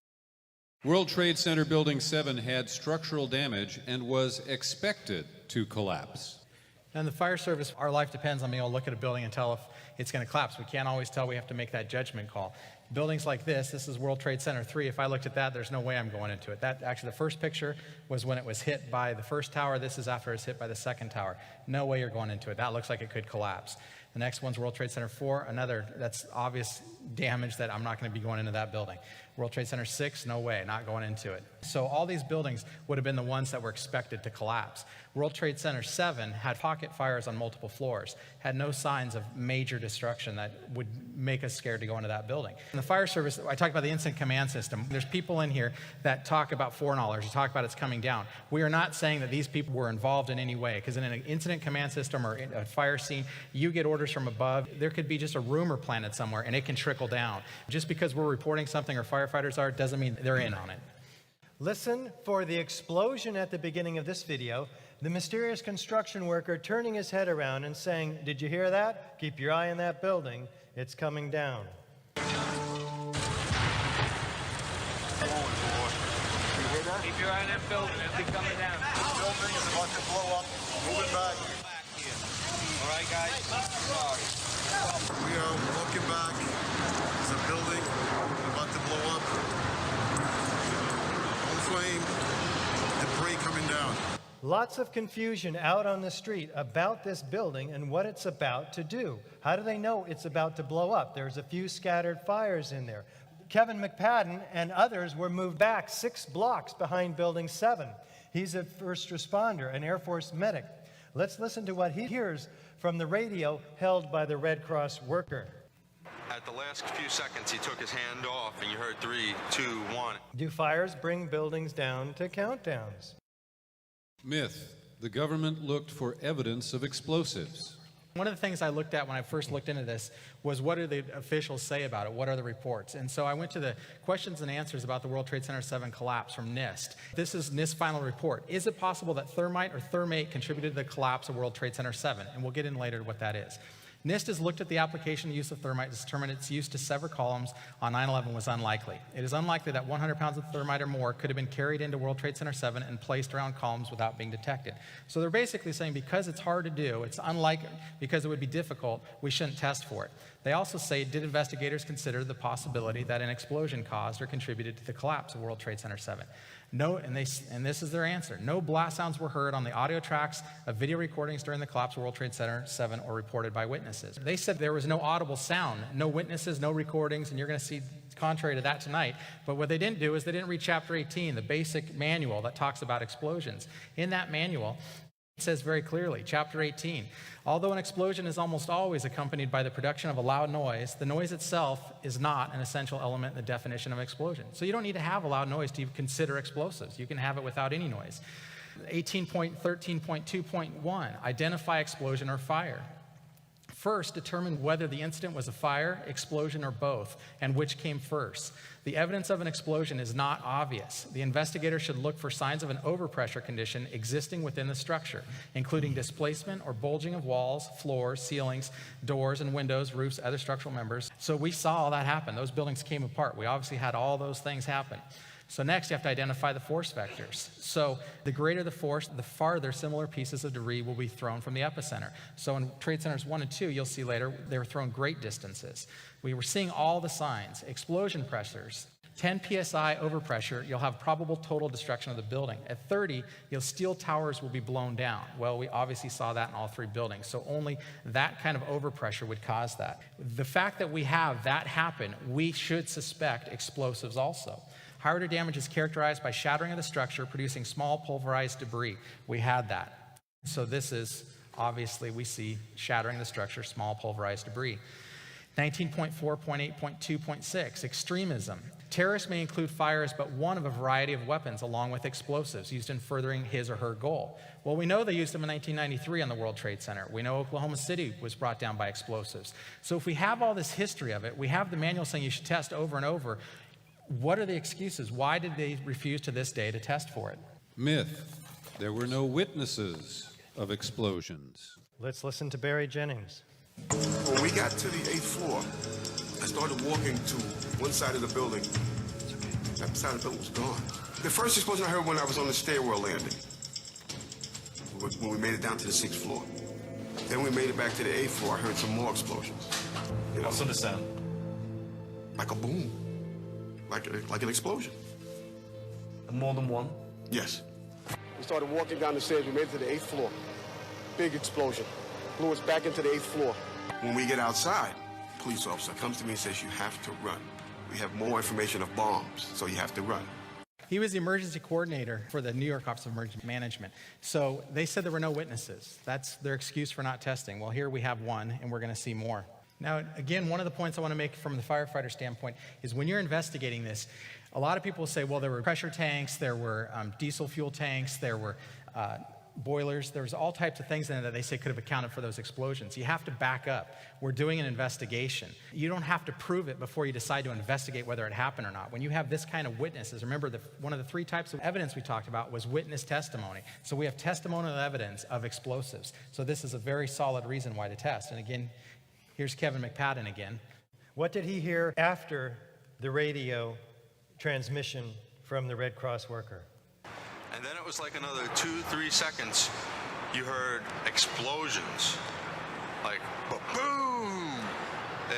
World Trade Center Building 7 had structural damage and was expected to collapse. And the fire service, our life depends on being able to look at a building and tell if it's going to collapse. We can't always tell. We have to make that judgment call. Buildings like this is World Trade Center 3. If I looked at that, there's no way I'm going into it. That actually, the first picture was when it was hit by the first tower. This is after it's hit by the second tower. No way you're going into it. That looks like it could collapse. The next one's World Trade Center 4, another that's obvious damage that I'm not going to be going into that building. World Trade Center 6, no way, not going into it. So all these buildings would have been the ones that were expected to collapse. World Trade Center 7 had pocket fires on multiple floors, had no signs of major destruction that would make us scared to go into that building. In the fire service, I talked about the incident command system. There's people in here that talk about foreknowledge, you talk about it's coming down. We are not saying that these people were involved in any way, because in an incident command system or in a fire scene, you get orders from above. There could be just a rumor planted somewhere, and it can trickle down. Just because we're reporting something or firefighters are, doesn't mean they're in on it. Listen for the explosion at the beginning of this video, the mysterious construction worker turning his head around and saying, "Did you hear that? Keep your eye on that building. It's coming down." You hear that? Keep your eye on that building. It's coming down. The building is about to blow up. Moving back. All right, guys. Sorry. We are looking back. There's a building about to blow up. On flame. Debris coming down. Lots of confusion out on the street about this building and what it's about to do. How do they know it's about to blow up? There's a few scattered fires in there. Kevin McPadden and others were moved back 6 blocks behind Building 7. He's a first responder, an Air Force medic. Let's listen to what he hears from the radio held by the Red Cross worker. At the last few seconds, he took his hand off, and you heard 3, 2, 1. Do fires bring buildings down to countdowns? Myth. The government looked for evidence of explosives. One of the things I looked at when I first looked into this was, what do the officials say about it? What are the reports? And so I went to the questions and answers about the World Trade Center 7 collapse from NIST. This is NIST's final report. Is it possible that thermite or thermate contributed to the collapse of World Trade Center 7? And we'll get in later what that is. NIST has looked at the application and use of thermite to determine its use to sever columns on 9/11 was unlikely. It is unlikely that 100 pounds of thermite or more could have been carried into World Trade Center 7 and placed around columns without being detected. So they're basically saying because it's hard to do, it's unlikely, because it would be difficult, we shouldn't test for it. They also say, did investigators consider the possibility that an explosion caused or contributed to the collapse of World Trade Center 7? No, and this is their answer. No blast sounds were heard on the audio tracks of video recordings during the collapse of World Trade Center 7 or reported by witnesses. They said there was no audible sound, no witnesses, no recordings, and you're going to see contrary to that tonight. But what they didn't do is they didn't read Chapter 18, the basic manual that talks about explosions. In that manual, it says very clearly, Chapter 18, although an explosion is almost always accompanied by the production of a loud noise, the noise itself is not an essential element in the definition of explosion. So you don't need to have a loud noise to consider explosives. You can have it without any noise. 18.13.2.1, identify explosion or fire. First, determine whether the incident was a fire, explosion, or both, and which came first. The evidence of an explosion is not obvious. The investigator should look for signs of an overpressure condition existing within the structure, including displacement or bulging of walls, floors, ceilings, doors and windows, roofs, other structural members. So we saw all that happen. Those buildings came apart. We obviously had all those things happen. So next, you have to identify the force vectors. So the greater the force, the farther similar pieces of debris will be thrown from the epicenter. So in Trade Centers 1 and 2, you'll see later, they were thrown great distances. We were seeing all the signs. Explosion pressures, 10 psi overpressure, you'll have probable total destruction of the building. At 30, steel towers will be blown down. Well, we obviously saw that in all 3 buildings. So only that kind of overpressure would cause that. The fact that we have that happen, we should suspect explosives also. High order damage is characterized by shattering of the structure, producing small pulverized debris. We had that. So this is, obviously, we see shattering the structure, small pulverized debris. 19.4.8.2.6, extremism. Terrorists may include fires but one of a variety of weapons along with explosives used in furthering his or her goal. Well, we know they used them in 1993 on the World Trade Center. We know Oklahoma City was brought down by explosives. So if we have all this history of it, we have the manual saying you should test over and over. What are the excuses? Why did they refuse to this day to test for it? Myth. There were no witnesses of explosions. Let's listen to Barry Jennings. When we got to the 8th floor, I started walking to one side of the building. That side of the building was gone. The first explosion I heard when I was on the stairwell landing, when we made it down to the 6th floor. Then we made it back to the 8th floor. I heard some more explosions. What's the sound? Like a boom. Like an explosion. More than one? Yes. We started walking down the stairs. We made it to the 8th floor. Big explosion. Blew us back into the 8th floor. When we get outside, a police officer comes to me and says, you have to run. We have more information of bombs, so you have to run. He was the emergency coordinator for the New York Office of Emergency Management. So they said there were no witnesses. That's their excuse for not testing. Well, here we have one, and we're going to see more. Now, again, one of the points I want to make from the firefighter standpoint is when you're investigating this, a lot of people say, well, there were pressure tanks, there were diesel fuel tanks, there were boilers, there was all types of things in there that they say could have accounted for those explosions. You have to back up. We're doing an investigation. You don't have to prove it before you decide to investigate whether it happened or not. When you have this kind of witnesses, remember one of the 3 types of evidence we talked about was witness testimony. So we have testimonial evidence of explosives. So this is a very solid reason why to test. And again, here's Kevin McPadden again. What did he hear after the radio transmission from the Red Cross worker? And then it was like another 2-3 seconds, you heard explosions. Like, boom!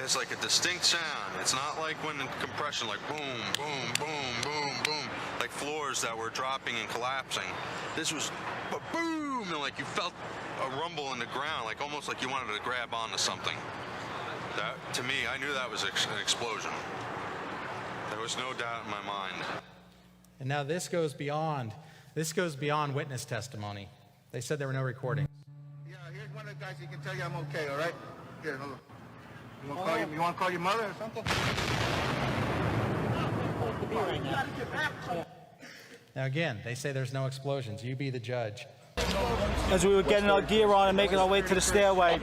It's like a distinct sound. It's not like when in compression, like boom, boom, boom, boom, boom, like floors that were dropping and collapsing. This was boom, and like you felt a rumble in the ground, like almost like you wanted to grab onto something. That, to me, I knew that was an explosion. There was no doubt in my mind. And now this goes beyond witness testimony. They said there were no recordings. Yeah, here's one of the guys. He can tell you I'm okay, all right? Here, hold on. You want to call your mother or something? Now again, they say there's no explosions. You be the judge. As we were getting our gear on and making our way to the stairway,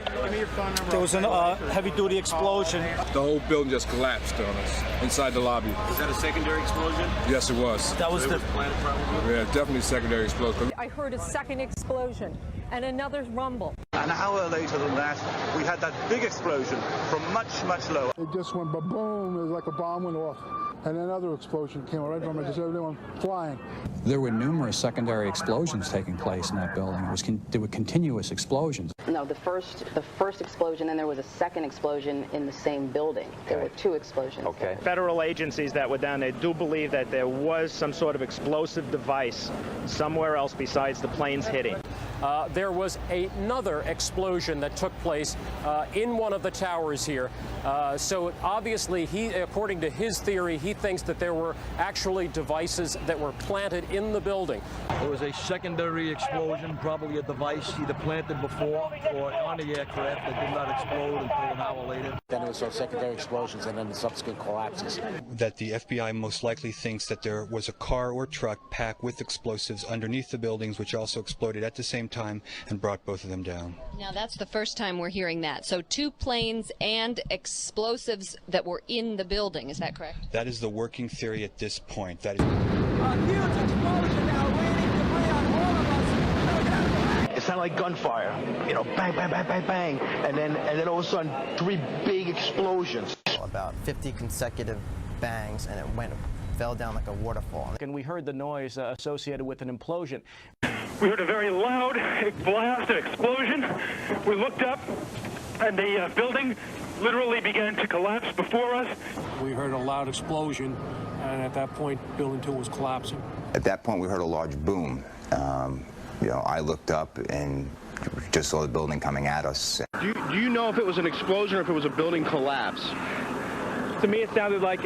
there was a heavy-duty explosion. The whole building just collapsed on us inside the lobby. Was that a secondary explosion? Yes, it was. That was the planet probably? Yeah, definitely secondary explosion. I heard a second explosion and another rumble. An hour later than that, we had that big explosion from much, much lower. It just went ba-boom. It was like a bomb went off. And another explosion came right from it, just everyone flying. There were numerous secondary explosions taking place in that building. There were continuous explosions. No, the first explosion, and there was a second explosion in the same building. There were 2 explosions. Okay. Federal agencies that were down there do believe that there was some sort of explosive device somewhere else besides the planes hitting. There was another explosion that took place in one of the towers here. So obviously, according to his theory, he thinks that there were actually devices that were planted in the building. There was a secondary explosion, probably a device either planted before or on the aircraft that did not explode until an hour later. Then there was some secondary explosions and then the subsequent collapses. That the FBI most likely thinks that there was a car or truck packed with explosives underneath the buildings, which also exploded at the same time and brought both of them down. Now that's the first time we're hearing that. So 2 planes and explosives that were in the building, is that correct? That is the working theory at this point. That is a huge explosion now waiting to play on all of us. It sounded like gunfire, you know, bang, bang, bang, bang, bang, and then all of a sudden 3 big explosions. About 50 consecutive bangs, and it fell down like a waterfall. And we heard the noise associated with an implosion. We heard a very loud blast, an explosion. We looked up, and the building literally began to collapse before us. We heard a loud explosion, and at that point, Building 2 was collapsing. At that point, we heard a large boom. I looked up and just saw the building coming at us. Do you know if it was an explosion or if it was a building collapse? To me, it sounded like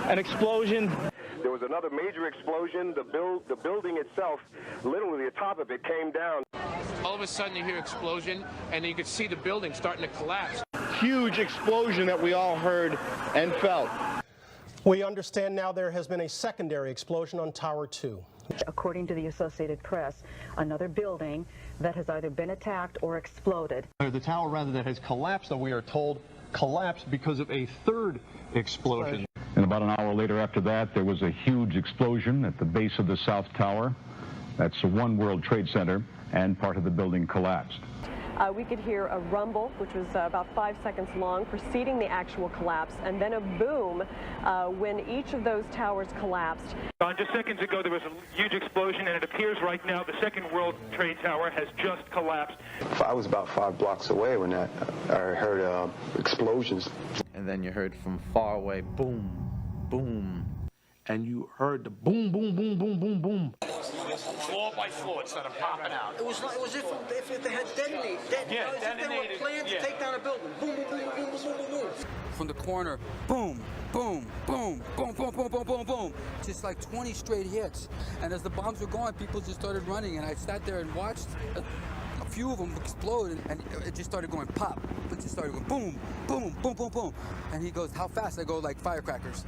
an explosion. There was another major explosion. The building itself, literally the top of it came down. All of a sudden you hear explosion and you could see the building starting to collapse. huge explosion that we all heard and felt. We understand now there has been a secondary explosion on Tower 2. According to the Associated Press, another building that has either been attacked or exploded. The tower, rather, that has collapsed, though we are told, collapsed because of a third explosion. And about an hour later after that, there was a huge explosion at the base of the South Tower. That's One World Trade Center, and part of the building collapsed. We could hear a rumble, which was about 5 seconds long, preceding the actual collapse, and then a boom when each of those towers collapsed. Just seconds ago, there was a huge explosion, and it appears right now the Second World Trade Tower has just collapsed. I was about 5 blocks away when I heard explosions. And then you heard from far away, boom, boom. And you heard the boom, boom, boom, boom, boom, boom. Floor by floor instead of popping out. It was if they had detonated. Yeah, as if they were planned to take down a building. Boom, boom, boom, boom, boom, boom, boom, boom. From the corner, boom, boom, boom, boom, boom, boom, boom, boom, boom. Just like 20 straight hits. And as the bombs were going, people just started running, and I sat there and watched a few of them explode, and it just started going pop. It just started going boom, boom, boom, boom, boom. And he goes, how fast? I go, like firecrackers.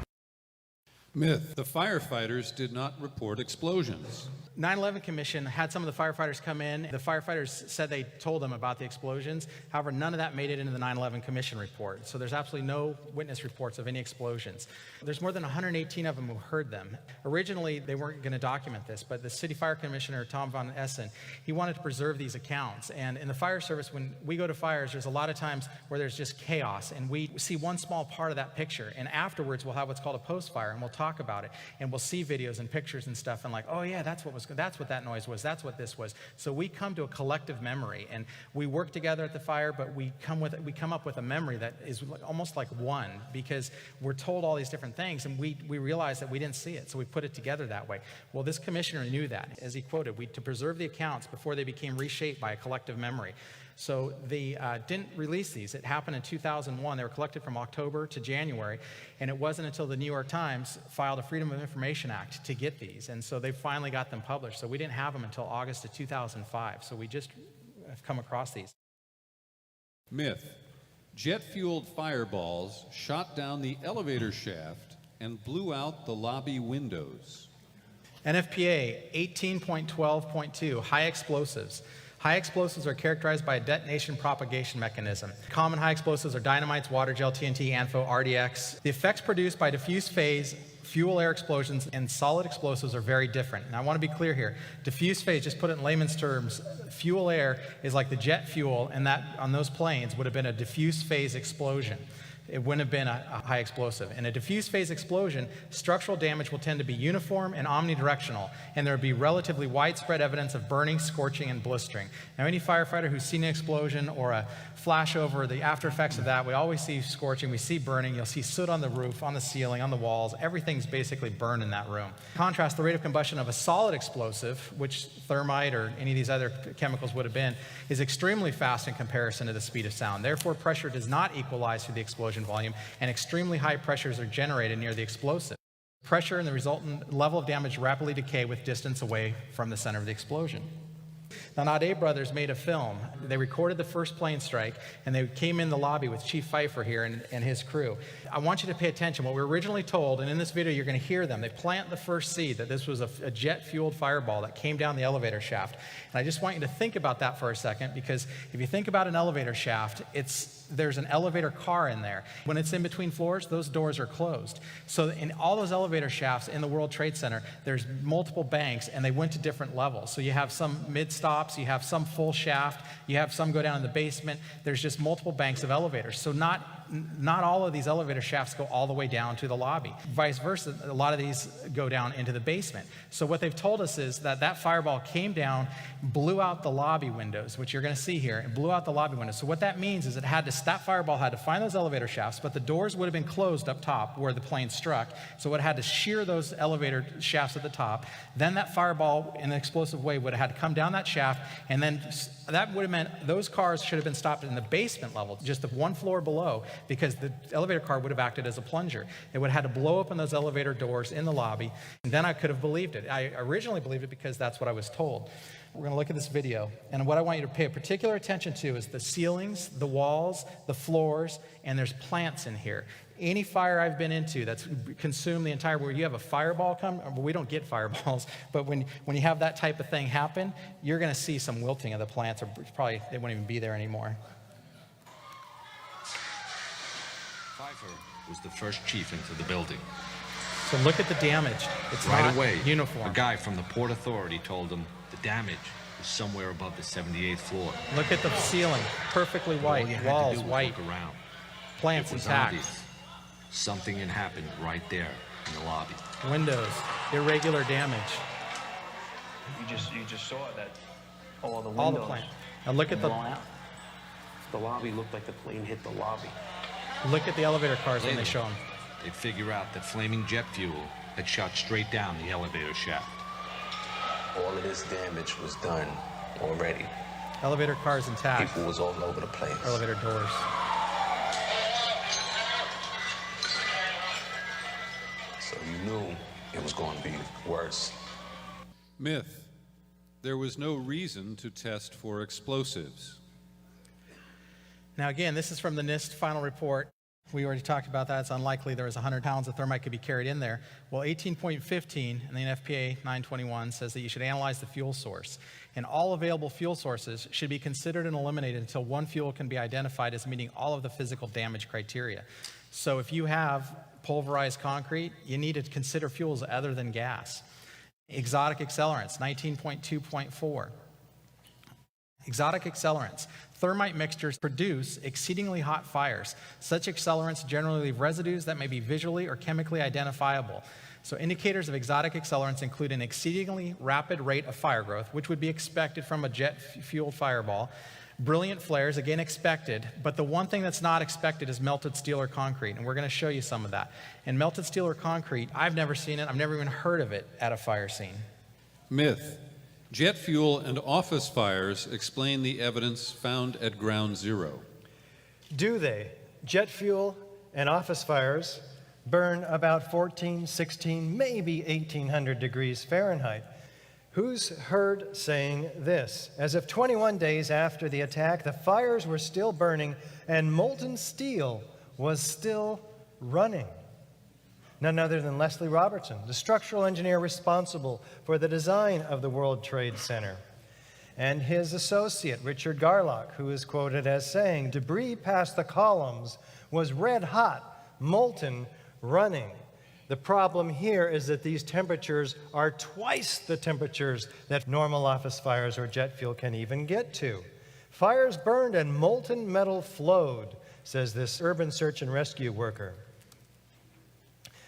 Myth. The firefighters did not report explosions. 9/11 Commission had some of the firefighters come in. The firefighters said they told them about the explosions. However, none of that made it into the 9/11 Commission report. So there's absolutely no witness reports of any explosions. There's more than 118 of them who heard them. Originally, they weren't going to document this, but the City Fire Commissioner, Tom Von Essen, he wanted to preserve these accounts. And in the fire service, when we go to fires, there's a lot of times where there's just chaos, and we see one small part of that picture. And afterwards, we'll have what's called a post-fire, and we'll talk about it. And we'll see videos and pictures and stuff, and like, oh yeah, that's what that noise was, that's what this was. So we come to a collective memory, and we work together at the fire, but we come up with a memory that is almost like one, because we're told all these different things, and we realize that we didn't see it, so we put it together that way. Well, this commissioner knew that. As he quoted, to preserve the accounts before they became reshaped by a collective memory. So they didn't release these. It happened in 2001. They were collected from October to January, and it wasn't until the New York Times filed a Freedom of Information Act to get these, and so they finally got them published. So we didn't have them until August of 2005, so we just have come across these. Myth. Jet-fueled fireballs shot down the elevator shaft and blew out the lobby windows. NFPA 18.12.2, high explosives. High explosives are characterized by a detonation propagation mechanism. Common high explosives are dynamites, water gel, TNT, ANFO, RDX. The effects produced by diffuse phase, fuel air explosions, and solid explosives are very different. And I want to be clear here. Diffuse phase, just put it in layman's terms, fuel air is like the jet fuel, and that on those planes would have been a diffuse phase explosion. It wouldn't have been a high explosive. In a diffuse phase explosion, structural damage will tend to be uniform and omnidirectional, and there will be relatively widespread evidence of burning, scorching, and blistering. Now, any firefighter who's seen an explosion or a flashover, the after effects of that, we always see scorching, we see burning, you'll see soot on the roof, on the ceiling, on the walls, everything's basically burned in that room. In contrast, the rate of combustion of a solid explosive, which thermite or any of these other chemicals would have been, is extremely fast in comparison to the speed of sound. Therefore, pressure does not equalize through the explosion volume, and extremely high pressures are generated near the explosive. Pressure and the resultant level of damage rapidly decay with distance away from the center of the explosion. Now, Nade brothers made a film. They recorded the first plane strike, and they came in the lobby with Chief Pfeiffer here and his crew. I want you to pay attention. What we were originally told, and in this video you're going to hear them, they plant the first seed that this was a jet-fueled fireball that came down the elevator shaft. And I just want you to think about that for a second, because if you think about an elevator shaft, there's an elevator car in there. When it's in between floors, those doors are closed. So in all those elevator shafts in the World Trade Center, there's multiple banks, and they went to different levels. So you have some mid-stops, you have some full shaft, you have some go down in the basement. There's just multiple banks of elevators. So not all of these elevator shafts go all the way down to the lobby. Vice versa, a lot of these go down into the basement. So what they've told us is that fireball came down, blew out the lobby windows, which you're going to see here, and blew out the lobby windows. So what that means is that fireball had to find those elevator shafts, but the doors would have been closed up top where the plane struck, so it had to shear those elevator shafts at the top. Then that fireball, in an explosive way, would have had to come down that shaft, and then that would have meant those cars should have been stopped in the basement level, just the one floor below, because the elevator car would have acted as a plunger. It would have had to blow open those elevator doors in the lobby, and then I could have believed it. I originally believed it because that's what I was told. We're going to look at this video, and what I want you to pay particular attention to is the ceilings, the walls, the floors, and there's plants in here. Any fire I've been into that's consumed the entire, where you have a fireball come, well, we don't get fireballs, but when you have that type of thing happen, you're going to see some wilting of the plants, or probably they won't even be there anymore. Pfeiffer was the first chief into the building. So look at the damage. It's right not away, uniform. A guy from the Port Authority told him the damage was somewhere above the 78th floor. Look at the ceiling, perfectly white, walls white, around. plants It was intact. obvious. Something had happened right there in the lobby. Windows, irregular damage. You just saw that all the windows. All the plants. Now look at the lobby looked like the plane hit the lobby. Look at the elevator cars when they show them. They figure out that flaming jet fuel had shot straight down the elevator shaft. All of this damage was done already. Elevator cars intact. People was all over the place. Elevator doors. So you knew it was going to be worse. Myth. There was no reason to test for explosives. Now again, this is from the NIST final report. We already talked about that. It's unlikely there was 100 pounds of thermite could be carried in there. Well, 18.15 in the NFPA 921 says that you should analyze the fuel source. And all available fuel sources should be considered and eliminated until one fuel can be identified as meeting all of the physical damage criteria. So if you have pulverized concrete, you need to consider fuels other than gas. Exotic accelerants, 19.2.4. Exotic accelerants. Thermite mixtures produce exceedingly hot fires. Such accelerants generally leave residues that may be visually or chemically identifiable. So indicators of exotic accelerants include an exceedingly rapid rate of fire growth, which would be expected from a jet-fueled fireball. Brilliant flares, again expected, but the one thing that's not expected is melted steel or concrete, and we're going to show you some of that. And melted steel or concrete, I've never seen it, I've never even heard of it at a fire scene. Myth. Jet fuel and office fires explain the evidence found at ground zero. Do they? Jet fuel and office fires burn about 14, 16, maybe 1800 degrees Fahrenheit. Who's heard saying this? As if 21 days after the attack, the fires were still burning and molten steel was still running. None other than Leslie Robertson, the structural engineer responsible for the design of the World Trade Center, and his associate, Richard Garlock, who is quoted as saying, "Debris past the columns was red hot, molten, running." The problem here is that these temperatures are twice the temperatures that normal office fires or jet fuel can even get to. Fires burned and molten metal flowed, says this urban search and rescue worker.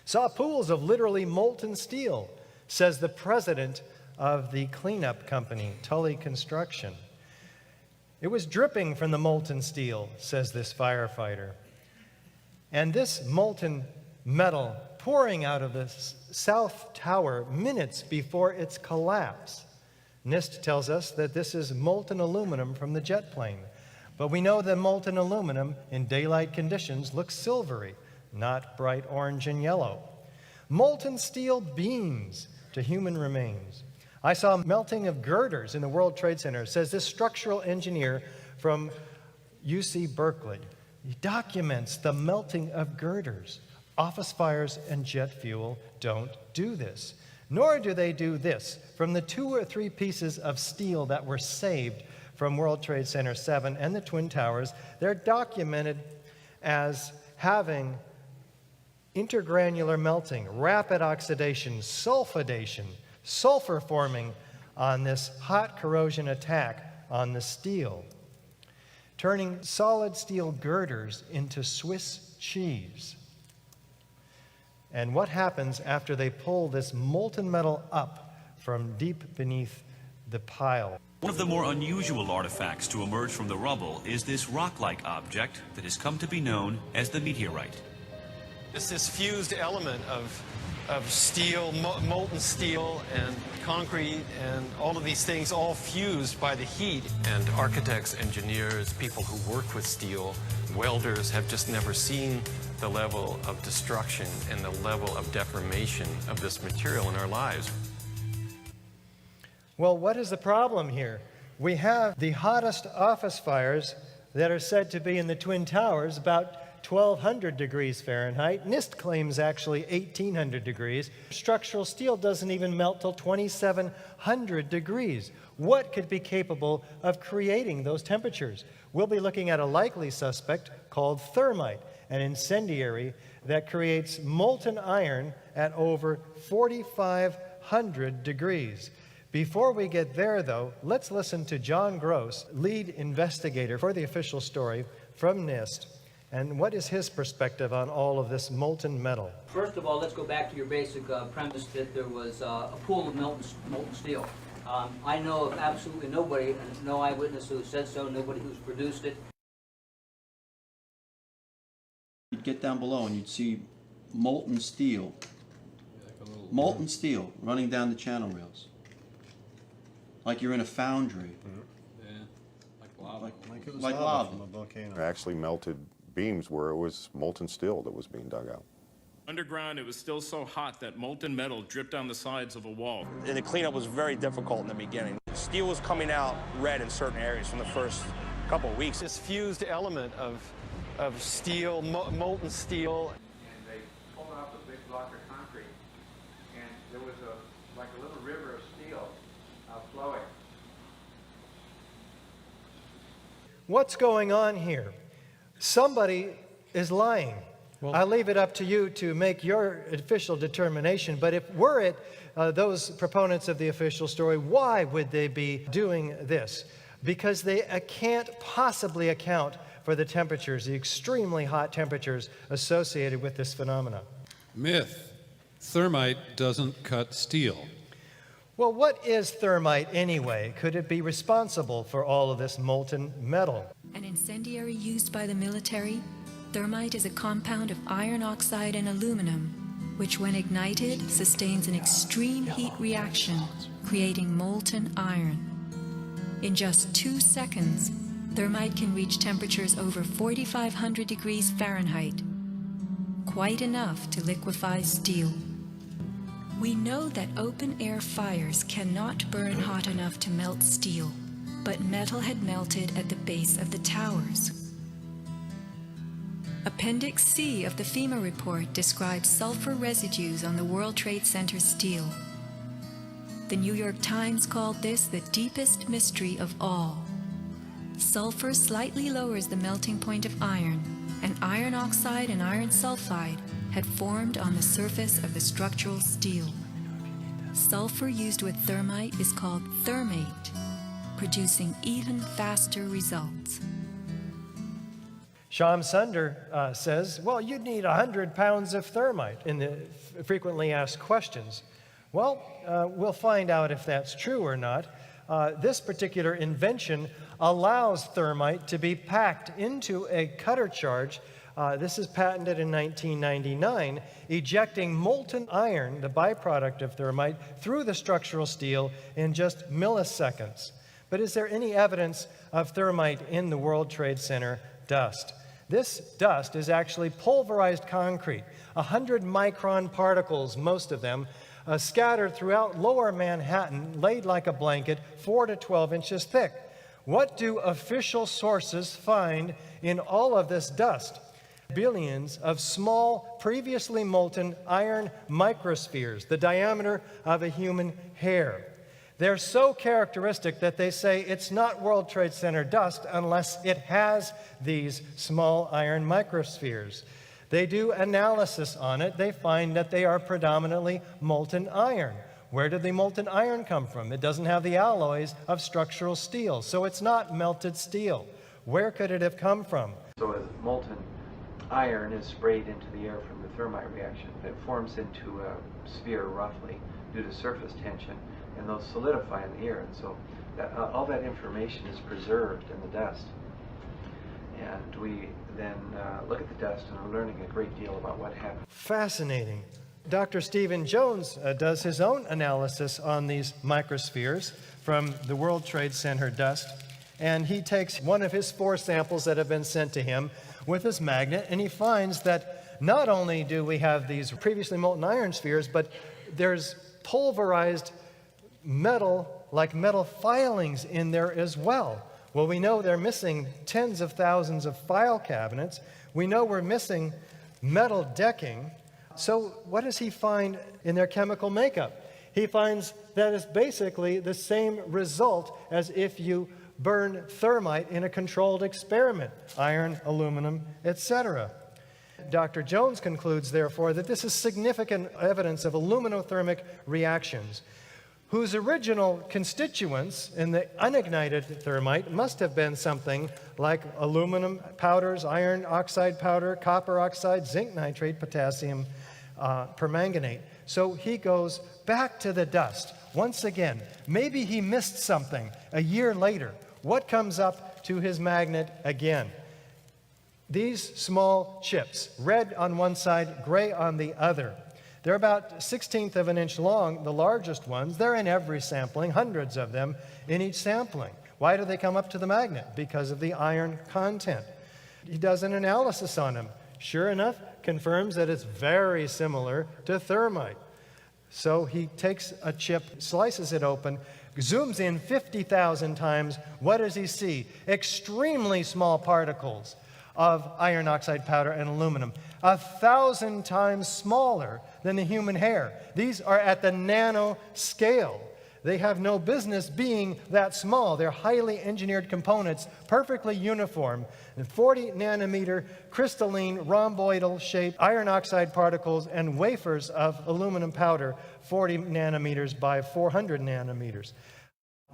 Saw pools of literally molten steel, says the president of the cleanup company, Tully Construction. It was dripping from the molten steel, says this firefighter. And this molten metal pouring out of the South Tower minutes before its collapse. NIST tells us that this is molten aluminum from the jet plane. But we know that molten aluminum in daylight conditions looks silvery, not bright orange and yellow. Molten steel beams to human remains. I saw melting of girders in the World Trade Center, says this structural engineer from UC Berkeley. He documents the melting of girders. Office fires and jet fuel don't do this. Nor do they do this. From the 2 or 3 pieces of steel that were saved from World Trade Center 7 and the Twin Towers, they're documented as having intergranular melting, rapid oxidation, sulfidation, sulfur forming on this hot corrosion attack on the steel, turning solid steel girders into Swiss cheese. And what happens after they pull this molten metal up from deep beneath the pile? One of the more unusual artifacts to emerge from the rubble is this rock-like object that has come to be known as the meteorite. It's this fused element of steel, molten steel and concrete and all of these things all fused by the heat. And architects, engineers, people who work with steel, welders have just never seen the level of destruction and the level of deformation of this material in our lives. Well, what is the problem here? We have the hottest office fires that are said to be in the Twin Towers, about 1,200 degrees Fahrenheit. NIST claims actually 1,800 degrees. Structural steel doesn't even melt till 2,700 degrees. What could be capable of creating those temperatures? We'll be looking at a likely suspect called thermite, an incendiary that creates molten iron at over 4,500 degrees. Before we get there, though, let's listen to John Gross, lead investigator for the official story from NIST, and what is his perspective on all of this molten metal? First of all, let's go back to your basic premise that there was a pool of molten steel. I know of absolutely nobody, and no eyewitness who said so, nobody who's produced it. You'd get down below and you'd see molten steel running down the channel rails. Like you're in a foundry. Yeah, like lava. Like it was lava from a volcano. Actually melted beams where it was molten steel that was being dug out. Underground, it was still so hot that molten metal dripped down the sides of a wall. And the cleanup was very difficult in the beginning. Steel was coming out red in certain areas from the first couple of weeks. This fused element of steel, molten steel. And they pulled off a big block of concrete, and there was like a little river of steel flowing. What's going on here? Somebody is lying. I leave it up to you to make your official determination, but if we're it, those proponents of the official story, why would they be doing this? Because they can't possibly account for the temperatures, the extremely hot temperatures associated with this phenomenon. Myth. Thermite doesn't cut steel. Well, what is thermite anyway? Could it be responsible for all of this molten metal? An incendiary used by the military, thermite is a compound of iron oxide and aluminum, which when ignited sustains an extreme heat reaction, creating molten iron. In just 2 seconds, thermite can reach temperatures over 4,500 degrees Fahrenheit, quite enough to liquefy steel. We know that open-air fires cannot burn hot enough to melt steel, but metal had melted at the base of the towers. Appendix C of the FEMA report describes sulfur residues on the World Trade Center steel. The New York Times called this the deepest mystery of all. Sulfur slightly lowers the melting point of iron, and iron oxide and iron sulfide had formed on the surface of the structural steel. Sulfur used with thermite is called thermate, producing even faster results. Shyam Sunder says, well, you'd need 100 pounds of thermite in the frequently asked questions. Well, we'll find out if that's true or not. This particular invention allows thermite to be packed into a cutter charge. This is patented in 1999, ejecting molten iron, the byproduct of thermite, through the structural steel in just milliseconds. But is there any evidence of thermite in the World Trade Center dust? This dust is actually pulverized concrete, 100-micron particles, most of them, scattered throughout lower Manhattan, laid like a blanket, 4 to 12 inches thick. What do official sources find in all of this dust? Billions of small, previously molten iron microspheres, the diameter of a human hair. They're so characteristic that they say it's not World Trade Center dust unless it has these small iron microspheres. They do analysis on it. They find that they are predominantly molten iron. Where did the molten iron come from? It doesn't have the alloys of structural steel, so it's not melted steel. Where could it have come from? So as molten iron is sprayed into the air from the thermite reaction, it forms into a sphere roughly due to surface tension, and those solidify in the air. And so all that information is preserved in the dust. And we then look at the dust and are learning a great deal about what happened. Fascinating. Dr. Stephen Jones does his own analysis on these microspheres from the World Trade Center dust. And he takes one of his 4 samples that have been sent to him with his magnet, and he finds that not only do we have these previously molten iron spheres, but there's pulverized metal like metal filings in there as well. Well, we know they're missing tens of thousands of file cabinets. We know we're missing metal decking. So what does he find in their chemical makeup? He finds that it's basically the same result as if you burn thermite in a controlled experiment, iron, aluminum, etc. Dr. Jones concludes, therefore, that this is significant evidence of aluminothermic reactions, whose original constituents in the unignited thermite must have been something like aluminum powders, iron oxide powder, copper oxide, zinc nitrate, potassium permanganate. So he goes back to the dust. Once again, maybe he missed something a year later. What comes up to his magnet again? These small chips, red on one side, gray on the other. They're about 1/16 of an inch long, the largest ones. They're in every sampling, hundreds of them in each sampling. Why do they come up to the magnet? Because of the iron content. He does an analysis on them. Sure enough, confirms that it's very similar to thermite. So he takes a chip, slices it open, zooms in 50,000 times. What does he see? Extremely small particles of iron oxide powder and aluminum, 1,000 times smaller than the human hair. These are at the nano scale. They have no business being that small. They're highly engineered components, perfectly uniform. And 40 nanometer crystalline rhomboidal shaped iron oxide particles and wafers of aluminum powder, 40 nanometers by 400 nanometers.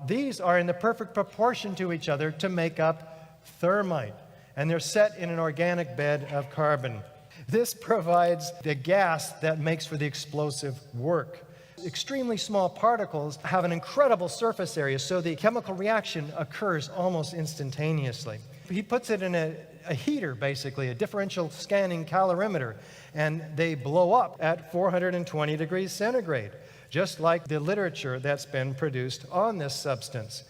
These are in the perfect proportion to each other to make up thermite, and they're set in an organic bed of carbon. This provides the gas that makes for the explosive work. Extremely small particles have an incredible surface area, so the chemical reaction occurs almost instantaneously. He puts it in a heater, basically, a differential scanning calorimeter, and they blow up at 420 degrees centigrade, just like the literature that's been produced on this substance.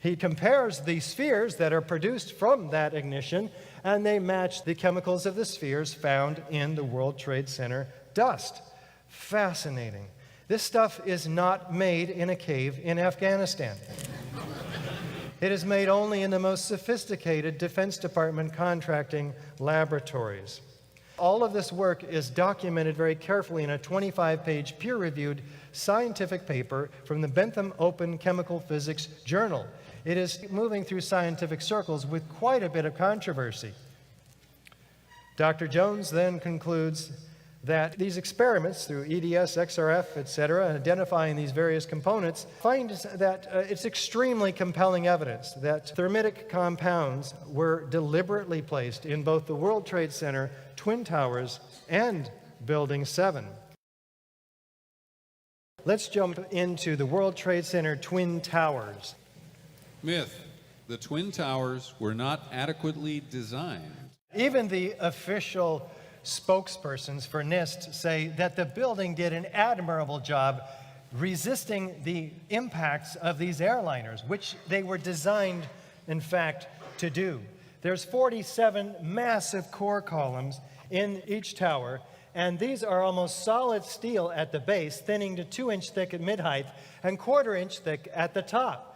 He compares the spheres that are produced from that ignition, and they match the chemicals of the spheres found in the World Trade Center dust. Fascinating. This stuff is not made in a cave in Afghanistan. It is made only in the most sophisticated Defense Department contracting laboratories. All of this work is documented very carefully in a 25-page peer-reviewed scientific paper from the Bentham Open Chemical Physics Journal. It is moving through scientific circles with quite a bit of controversy. Dr. Jones then concludes that these experiments through EDS, XRF, etc., identifying these various components, find that it's extremely compelling evidence that thermitic compounds were deliberately placed in both the World Trade Center, Twin Towers, and Building 7. Let's jump into the World Trade Center Twin Towers. Myth: the Twin Towers were not adequately designed. Even the official spokespersons for NIST say that the building did an admirable job resisting the impacts of these airliners, which they were designed, in fact, to do. There's 47 massive core columns in each tower, and these are almost solid steel at the base, thinning to 2-inch thick at mid-height and 1/4-inch thick at the top.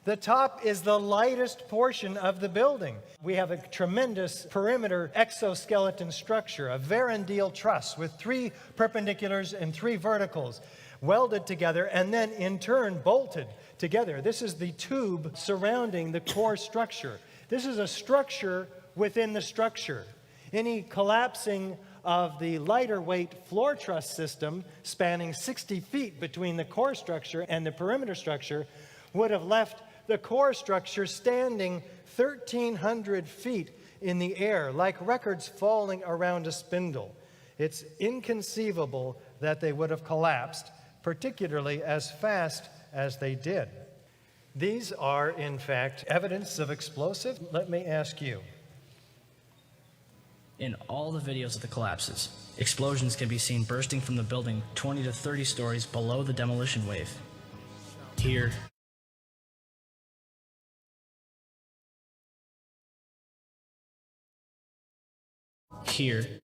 The top is the lightest portion of the building. We have a tremendous perimeter exoskeleton structure, a Verandil truss with 3 perpendiculars and 3 verticals, welded together and then in turn bolted together. This is the tube surrounding the core structure. This is a structure within the structure. Any collapsing of the lighter weight floor truss system spanning 60 feet between the core structure and the perimeter structure would have left the core structure standing 1,300 feet in the air, like records falling around a spindle. It's inconceivable that they would have collapsed, particularly as fast as they did. These are, in fact, evidence of explosive. Let me ask you. In all the videos of the collapses, explosions can be seen bursting from the building 20 to 30 stories below the demolition wave. Here, here,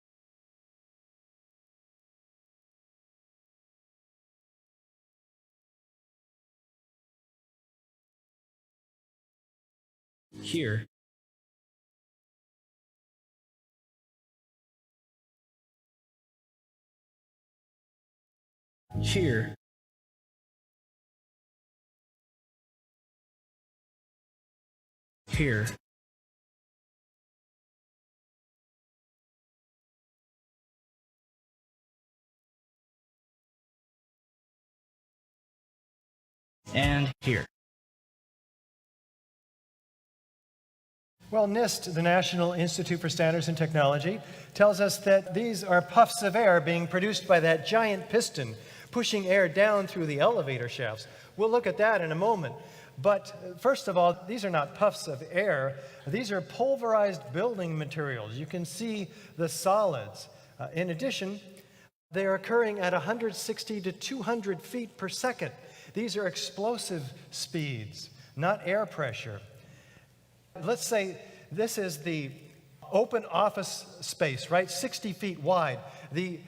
here, here, here, and here. Well, NIST, the National Institute for Standards and Technology, tells us that these are puffs of air being produced by that giant piston pushing air down through the elevator shafts. We'll look at that in a moment. But first of all, these are not puffs of air. These are pulverized building materials. You can see the solids. In addition, they are occurring at 160 to 200 feet per second. These are explosive speeds, not air pressure. Let's say this is the open office space, right? 60 feet wide. The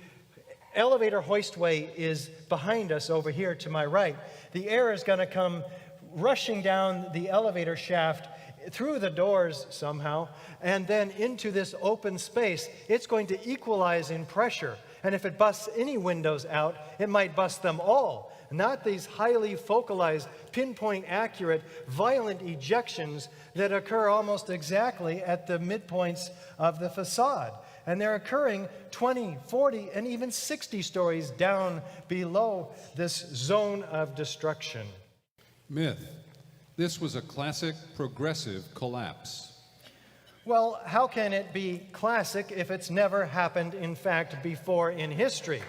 elevator hoistway is behind us over here to my right. The air is going to come rushing down the elevator shaft through the doors somehow and then into this open space. It's going to equalize in pressure. And if it busts any windows out, it might bust them all. Not these highly focalized, pinpoint accurate, violent ejections that occur almost exactly at the midpoints of the facade. And they're occurring 20, 40, and even 60 stories down below this zone of destruction. Myth. This was a classic progressive collapse. Well, how can it be classic if it's never happened, in fact, before in history,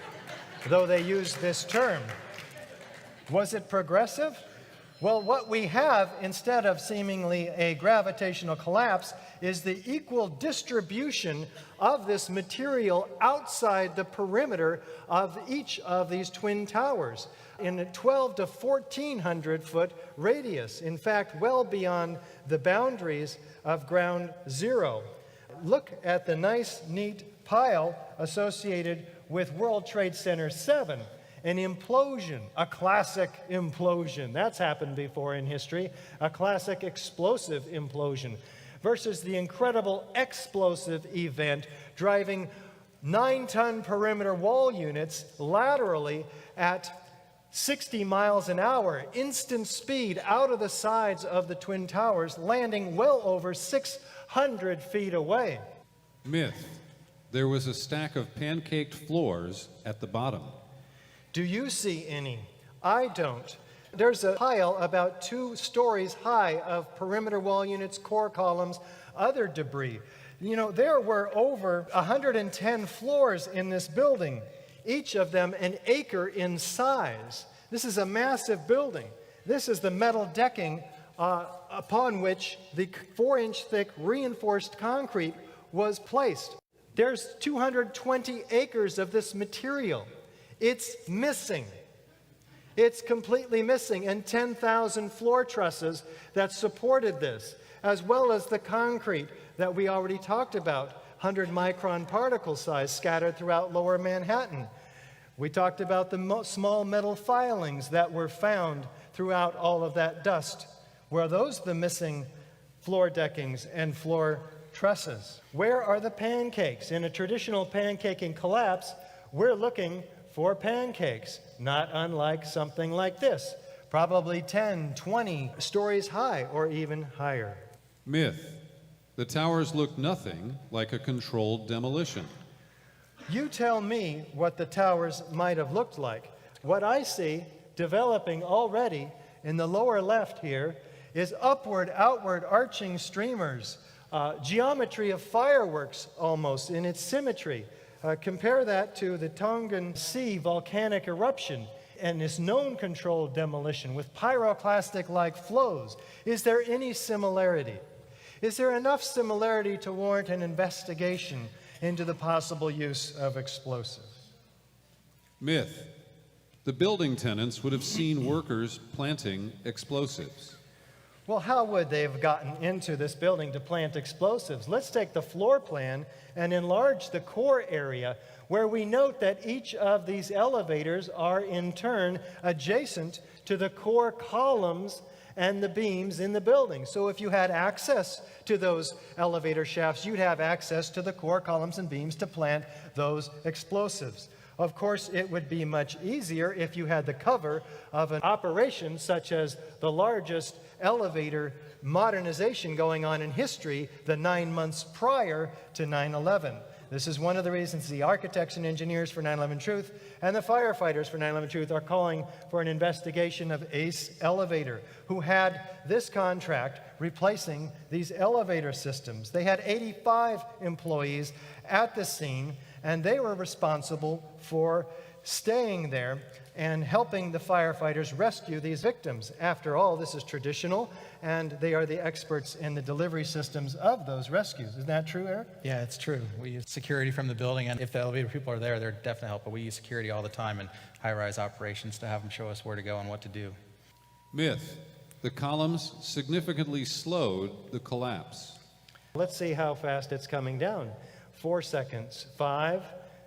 though they use this term? Was it progressive? Well, what we have, instead of seemingly a gravitational collapse, is the equal distribution of this material outside the perimeter of each of these twin towers in a 12 to 1,400 foot radius. In fact, well beyond the boundaries of ground zero. Look at the nice, neat pile associated with World Trade Center 7. An implosion, a classic implosion. That's happened before in history, a classic explosive implosion, versus the incredible explosive event driving 9-ton perimeter wall units laterally at 60 miles an hour, instant speed out of the sides of the Twin Towers, landing well over 600 feet away. Myth. There was a stack of pancaked floors at the bottom. Do you see any? I don't. There's a pile about 2 stories high of perimeter wall units, core columns, other debris. You know, there were over 110 floors in this building, each of them an acre in size. This is a massive building. This is the metal decking upon which the 4-inch thick reinforced concrete was placed. There's 220 acres of this material. It's missing. It's completely missing, and 10,000 floor trusses that supported this, as well as the concrete that we already talked about, 100-micron particle size scattered throughout lower Manhattan. We talked about the small metal filings that were found throughout all of that dust. Were those the missing floor deckings and floor trusses? Where are the pancakes? In a traditional pancaking collapse, we're looking for pancakes, not unlike something like this, probably 10, 20 stories high or even higher. Myth. The towers look nothing like a controlled demolition. You tell me what the towers might have looked like. What I see developing already in the lower left here is upward, outward arching streamers, geometry of fireworks almost in its symmetry. Compare that to the Tongan Sea volcanic eruption and this known controlled demolition with pyroclastic-like flows. Is there any similarity? Is there enough similarity to warrant an investigation into the possible use of explosives? Myth. The building tenants would have seen workers planting explosives. Well, how would they have gotten into this building to plant explosives? Let's take the floor plan and enlarge the core area, where we note that each of these elevators are in turn adjacent to the core columns and the beams in the building. So if you had access to those elevator shafts, you'd have access to the core columns and beams to plant those explosives. Of course, it would be much easier if you had the cover of an operation such as the largest elevator modernization going on in history the 9 months prior to 9/11. This is one of the reasons the architects and engineers for 9/11 Truth and the firefighters for 9/11 Truth are calling for an investigation of Ace Elevator, who had this contract replacing these elevator systems. They had 85 employees at the scene, and they were responsible for staying there and helping the firefighters rescue these victims. After all, this is traditional, and they are the experts in the delivery systems of those rescues. Isn't that true, Eric? Yeah, it's true. We use security from the building, and if the elevator people are there, they're definitely help. But we use security all the time in high-rise operations to have them show us where to go and what to do. Myth: the columns significantly slowed the collapse. Let's see how fast it's coming down. 4 seconds. 5,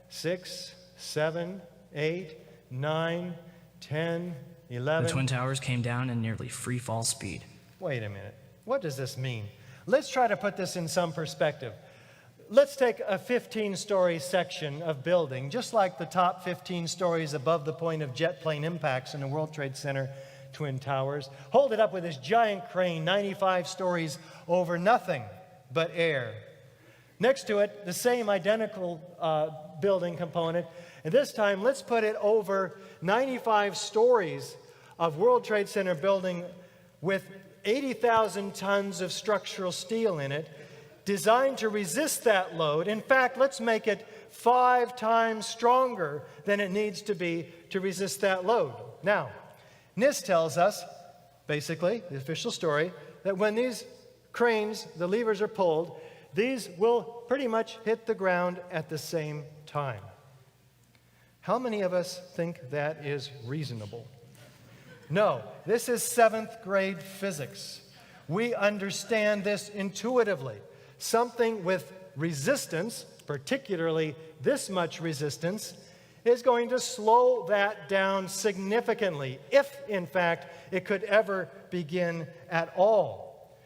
6, 7, 8, 9, 10, 11. The Twin Towers came down in nearly free fall speed. Wait a minute. What does this mean? Let's try to put this in some perspective. Let's take a 15-story section of building, just like the top 15 stories above the point of jet plane impacts in the World Trade Center Twin Towers. Hold it up with this giant crane, 95 stories over nothing but air. Next to it, the same identical building component. And this time, let's put it over 95 stories of World Trade Center building with 80,000 tons of structural steel in it, designed to resist that load. In fact, let's make it 5 times stronger than it needs to be to resist that load. Now, NIST tells us, basically, the official story, that when these cranes, the levers are pulled, these will pretty much hit the ground at the same time. How many of us think that is reasonable? No, this is 7th grade physics. We understand this intuitively. Something with resistance, particularly this much resistance, is going to slow that down significantly, if in fact it could ever begin at all.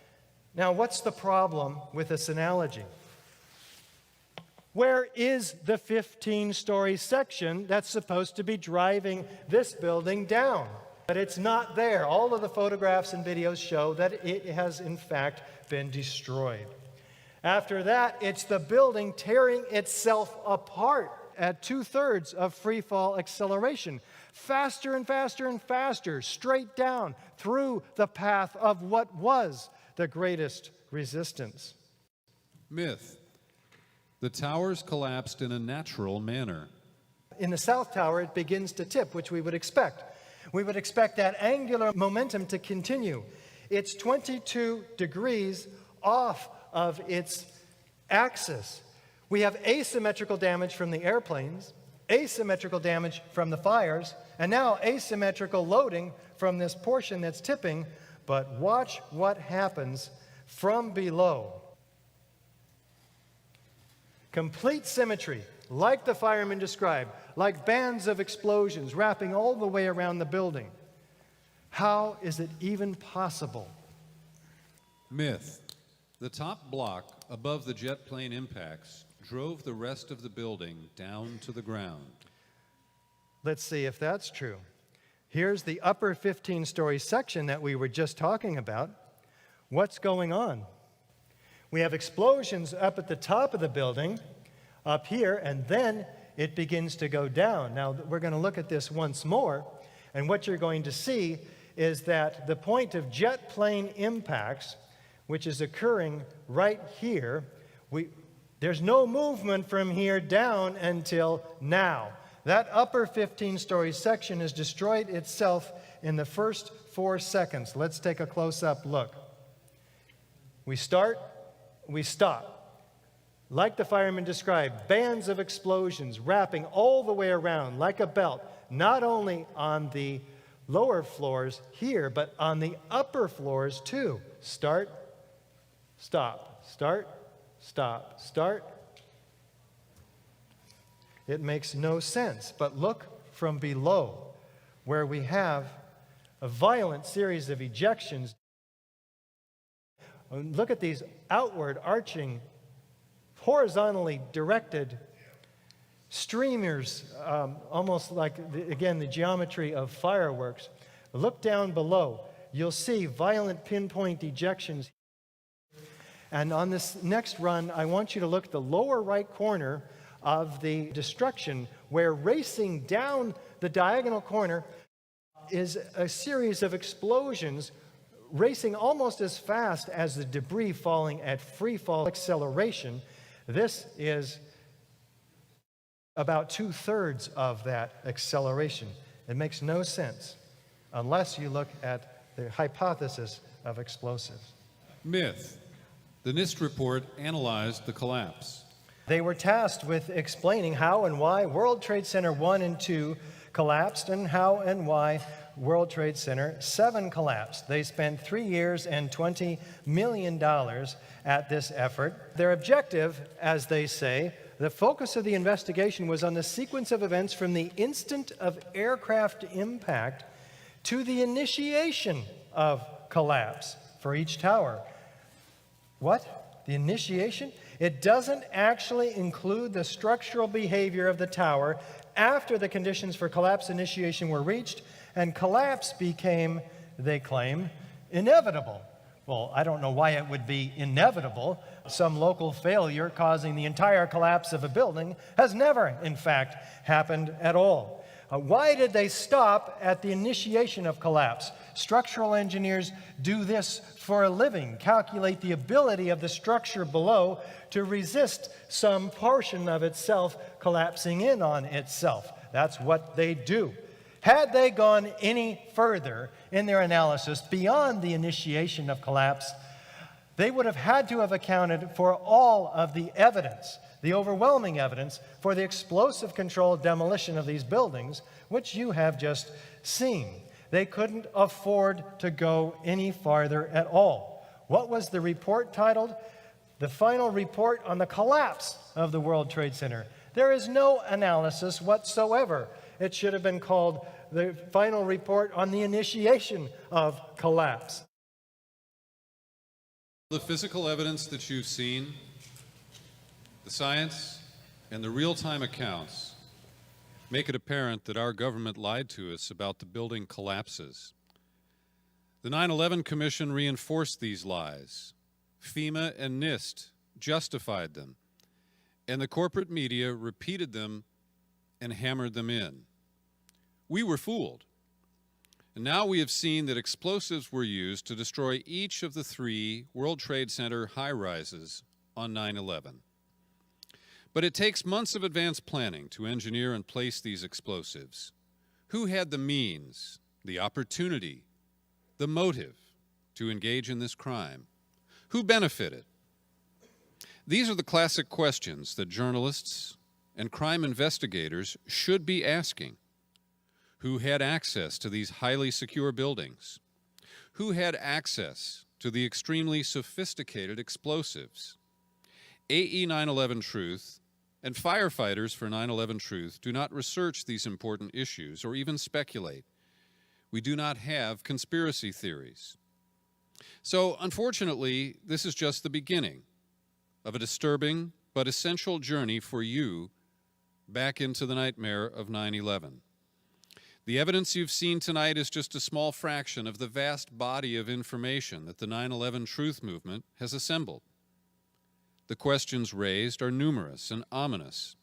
Now, what's the problem with this analogy? Where is the 15-story section that's supposed to be driving this building down? But it's not there. All of the photographs and videos show that it has, in fact, been destroyed. After that, it's the building tearing itself apart at 2/3 of free fall acceleration. Faster and faster and faster, straight down through the path of what was the greatest resistance. Myth: the towers collapsed in a natural manner. In the South Tower, it begins to tip, which we would expect. We would expect that angular momentum to continue. It's 22 degrees off of its axis. We have asymmetrical damage from the airplanes, asymmetrical damage from the fires, and now asymmetrical loading from this portion that's tipping. But watch what happens from below. Complete symmetry, like the firemen described, like bands of explosions wrapping all the way around the building. How is it even possible? Myth: the top block above the jet plane impacts drove the rest of the building down to the ground. Let's see if that's true. Here's the upper 15-story section that we were just talking about. What's going on? We have explosions up at the top of the building, up here, and then it begins to go down. Now, we're going to look at this once more, and what you're going to see is that the point of jet plane impacts, which is occurring right here, there's no movement from here down until now. That upper 15-story section has destroyed itself in the first 4 seconds. Let's take a close-up look. We start, we stop. Like the firemen described, bands of explosions wrapping all the way around like a belt, not only on the lower floors here, but on the upper floors too. Start, stop, start, stop, start. It makes no sense, but look from below where we have a violent series of ejections. Look at these outward arching, horizontally directed streamers, almost like, again, the geometry of fireworks. Look down below. You'll see violent pinpoint ejections. And on this next run, I want you to look at the lower right corner of the destruction, where racing down the diagonal corner is a series of explosions racing almost as fast as the debris falling at free fall acceleration. This is about 2/3 of that acceleration. It makes no sense unless you look at the hypothesis of explosives. Myth. The NIST report analyzed the collapse. They were tasked with explaining how and why World Trade Center 1 and 2 collapsed and how and why World Trade Center 7 collapsed. They spent 3 years and $20 million at this effort. Their objective, as they say, the focus of the investigation was on the sequence of events from the instant of aircraft impact to the initiation of collapse for each tower. What? The initiation? It doesn't actually include the structural behavior of the tower after the conditions for collapse initiation were reached, and collapse became, they claim, inevitable. Well, I don't know why it would be inevitable. Some local failure causing the entire collapse of a building has never, in fact, happened at all. Why did they stop at the initiation of collapse? Structural engineers do this for a living, calculate the ability of the structure below to resist some portion of itself collapsing in on itself. That's what they do. Had they gone any further in their analysis beyond the initiation of collapse, they would have had to have accounted for all of the evidence, the overwhelming evidence for the explosive controlled demolition of these buildings, which you have just seen. They couldn't afford to go any farther at all. What was the report titled? The final report on the collapse of the World Trade Center. There is no analysis whatsoever. It should have been called the final report on the initiation of collapse. The physical evidence that you've seen, the science, and the real-time accounts make it apparent that our government lied to us about the building collapses. The 9/11 Commission reinforced these lies. FEMA and NIST justified them, and the corporate media repeated them and hammered them in. We were fooled. And now we have seen that explosives were used to destroy each of the 3 World Trade Center high-rises on 9/11. But it takes months of advanced planning to engineer and place these explosives. Who had the means, the opportunity, the motive to engage in this crime? Who benefited? These are the classic questions that journalists and crime investigators should be asking. Who had access to these highly secure buildings? Who had access to the extremely sophisticated explosives? AE 9/11 Truth and Firefighters for 9/11 Truth do not research these important issues or even speculate. We do not have conspiracy theories. So, unfortunately, this is just the beginning of a disturbing but essential journey for you back into the nightmare of 9/11. The evidence you've seen tonight is just a small fraction of the vast body of information that the 9/11 Truth movement has assembled. The questions raised are numerous and ominous,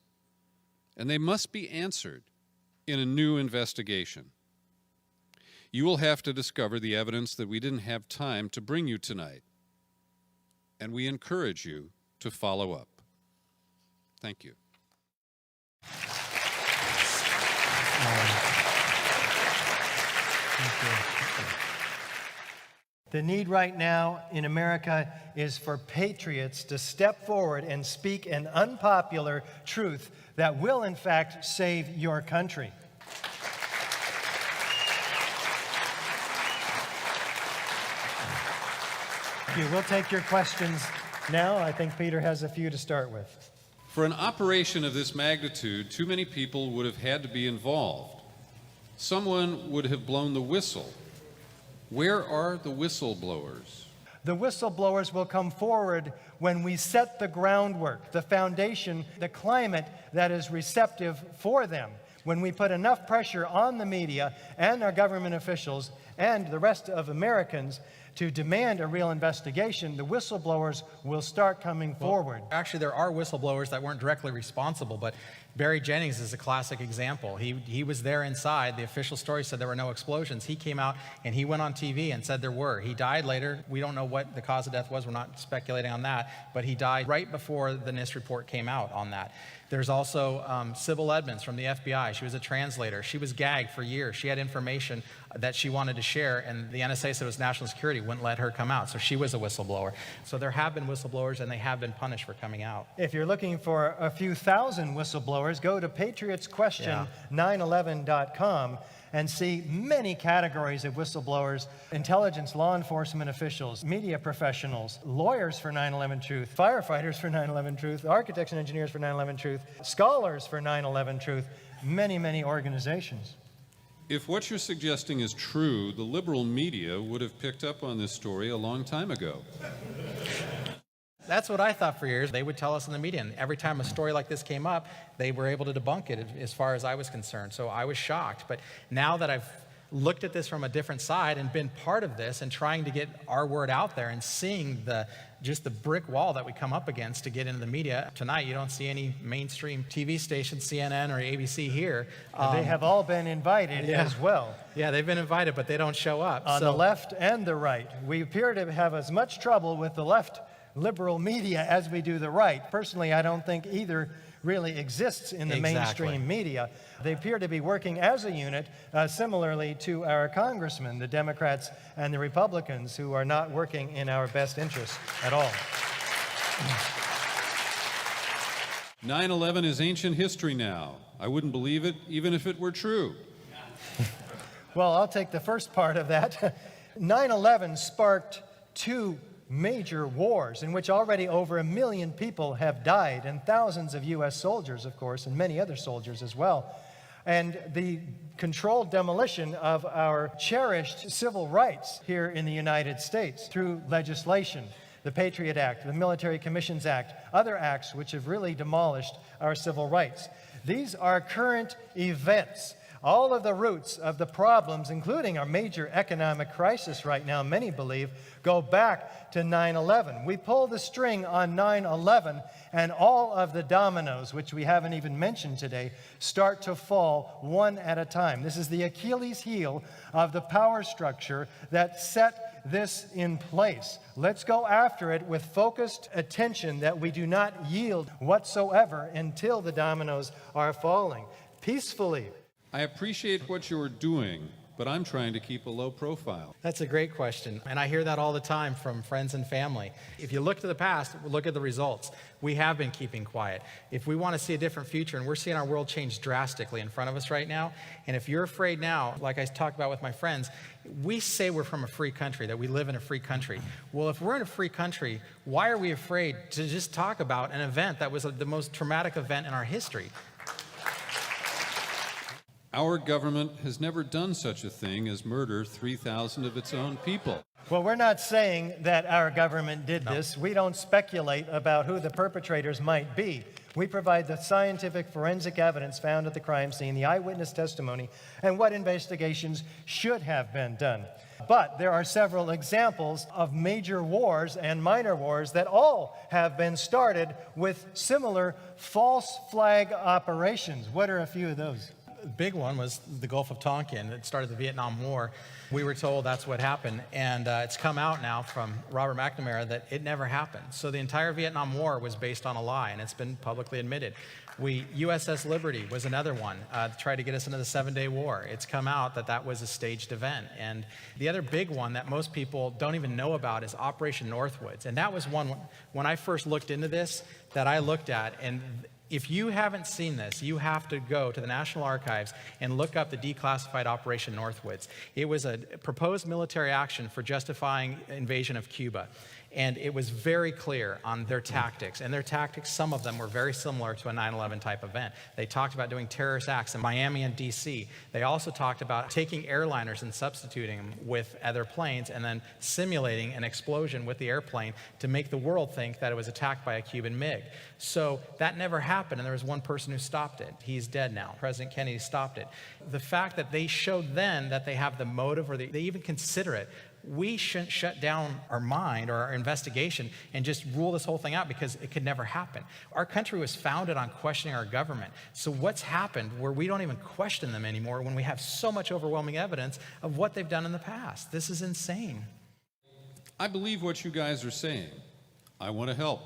and they must be answered in a new investigation. You will have to discover the evidence that we didn't have time to bring you tonight, and we encourage you to follow up. Thank you. The need right now in America is for patriots to step forward and speak an unpopular truth that will, in fact, save your country. We'll take your questions now. I think Peter has a few to start with. For an operation of this magnitude, too many people would have had to be involved. Someone would have blown the whistle Where are the whistleblowers? The whistleblowers will come forward when we set the groundwork, the foundation, the climate that is receptive for them. When we put enough pressure on the media and our government officials and the rest of Americans to demand a real investigation, the whistleblowers will start coming forward. Actually, there are whistleblowers that weren't directly responsible, but Barry Jennings is a classic example. He was there inside. The official story said there were no explosions. He came out and he went on TV and said there were. He died later. We don't know what the cause of death was. We're not speculating on that, but he died right before the NIST report came out on that. There's also Sybil Edmonds from the FBI. She was a translator. She was gagged for years. She had information that she wanted to share, and the NSA said it was national security, wouldn't let her come out. So she was a whistleblower. So there have been whistleblowers, and they have been punished for coming out. If you're looking for a few thousand whistleblowers, go to patriotsquestion911.com and see many categories of whistleblowers: intelligence, law enforcement officials, media professionals, lawyers for 9/11 Truth, firefighters for 9/11 Truth, architects and engineers for 9/11 Truth, scholars for 9/11 Truth, many, many organizations. If what you're suggesting is true, the liberal media would have picked up on this story a long time ago. That's what I thought for years. They would tell us in the media, and every time a story like this came up, they were able to debunk it as far as I was concerned. So I was shocked. But now that I've looked at this from a different side and been part of this and trying to get our word out there and seeing just the brick wall that we come up against to get into the media. Tonight, you don't see any mainstream TV stations, CNN or ABC here. They have all been invited as well. Yeah, they've been invited, but they don't show up. On the left and the right. We appear to have as much trouble with the left liberal media as we do the right. Personally, I don't think either really exists in the mainstream media. They appear to be working as a unit, similarly to our congressmen, the Democrats and the Republicans, who are not working in our best interests at all. 9/11 is ancient history now. I wouldn't believe it even if it were true. Well, I'll take the first part of that. 9/11 sparked two major wars in which already over 1 million people have died, and thousands of U.S. soldiers, of course, and many other soldiers as well. And the controlled demolition of our cherished civil rights here in the United States through legislation, the Patriot Act, the Military Commissions Act, other acts which have really demolished our civil rights. These are current events. All of the roots of the problems, including our major economic crisis right now, many believe, go back to 9/11. We pull the string on 9/11, and all of the dominoes, which we haven't even mentioned today, start to fall one at a time. This is the Achilles heel of the power structure that set this in place. Let's go after it with focused attention that we do not yield whatsoever until the dominoes are falling. Peacefully. I appreciate what you're doing, but I'm trying to keep a low profile. That's a great question, and I hear that all the time from friends and family. If you look to the past, look at the results. We have been keeping quiet. If we want to see a different future, and we're seeing our world change drastically in front of us right now, and if you're afraid now, like I talked about with my friends, we say we're from a free country, that we live in a free country. Well, if we're in a free country, why are we afraid to just talk about an event that was the most traumatic event in our history? Our government has never done such a thing as murder 3,000 of its own people. Well, we're not saying that our government did this. We don't speculate about who the perpetrators might be. We provide the scientific forensic evidence found at the crime scene, the eyewitness testimony, and what investigations should have been done. But there are several examples of major wars and minor wars that all have been started with similar false flag operations. What are a few of those? The big one was the Gulf of Tonkin. It started the Vietnam War. We were told that's what happened, and it's come out now from Robert McNamara that it never happened. So the entire Vietnam War was based on a lie, and it's been publicly admitted. USS Liberty was another one to try to get us into the 7-Day War. It's come out that that was a staged event. And the other big one that most people don't even know about is Operation Northwoods. And that was one, when I first looked into this, that I looked at, and if you haven't seen this, you have to go to the National Archives and look up the declassified Operation Northwoods. It was a proposed military action for justifying invasion of Cuba. And it was very clear on their tactics. And their tactics, some of them were very similar to a 9/11 type event. They talked about doing terrorist acts in Miami and DC. They also talked about taking airliners and substituting them with other planes and then simulating an explosion with the airplane to make the world think that it was attacked by a Cuban MiG. So that never happened, and there was one person who stopped it. He's dead now. President Kennedy stopped it. The fact that they showed then that they have the motive, or they even consider it, we shouldn't shut down our mind or our investigation and just rule this whole thing out because it could never happen. Our country was founded on questioning our government. So what's happened where we don't even question them anymore when we have so much overwhelming evidence of what they've done in the past? This is insane. I believe what you guys are saying. I want to help.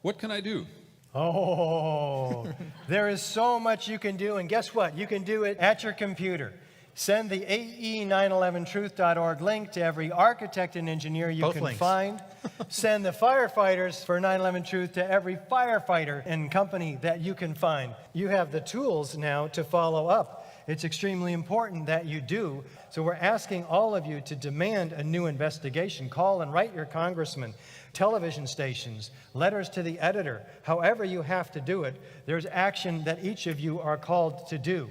What can I do? Oh, there is so much you can do, and guess what? You can do it at your computer. Send the AE911truth.org link to every architect and engineer you Both can links. find. Send the Firefighters for 9/11 Truth to every firefighter and company that you can find. You have the tools now to follow up. It's extremely important that you do. So we're asking all of you to demand a new investigation. Call and write your congressman, television stations, letters to the editor. However you have to do it, there's action that each of you are called to do.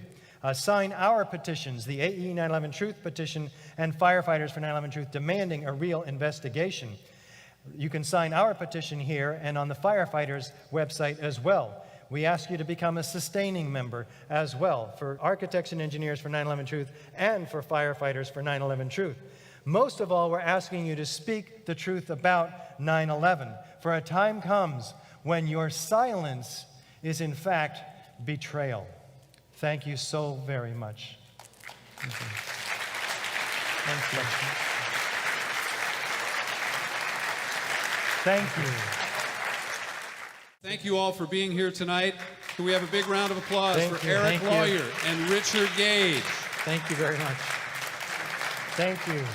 Sign our petitions, the AE 9/11 Truth petition and Firefighters for 9/11 Truth, demanding a real investigation. You can sign our petition here and on the Firefighters website as well. We ask you to become a sustaining member as well for architects and engineers for 9/11 Truth and for Firefighters for 9/11 Truth. Most of all, we're asking you to speak the truth about 9/11, for a time comes when your silence is in fact betrayal. Thank you so very much. Thank you. Thank you. Thank you all for being here tonight. Can we have a big round of applause for Eric Thank you. Lawyer and Richard Gage? Thank you very much. Thank you.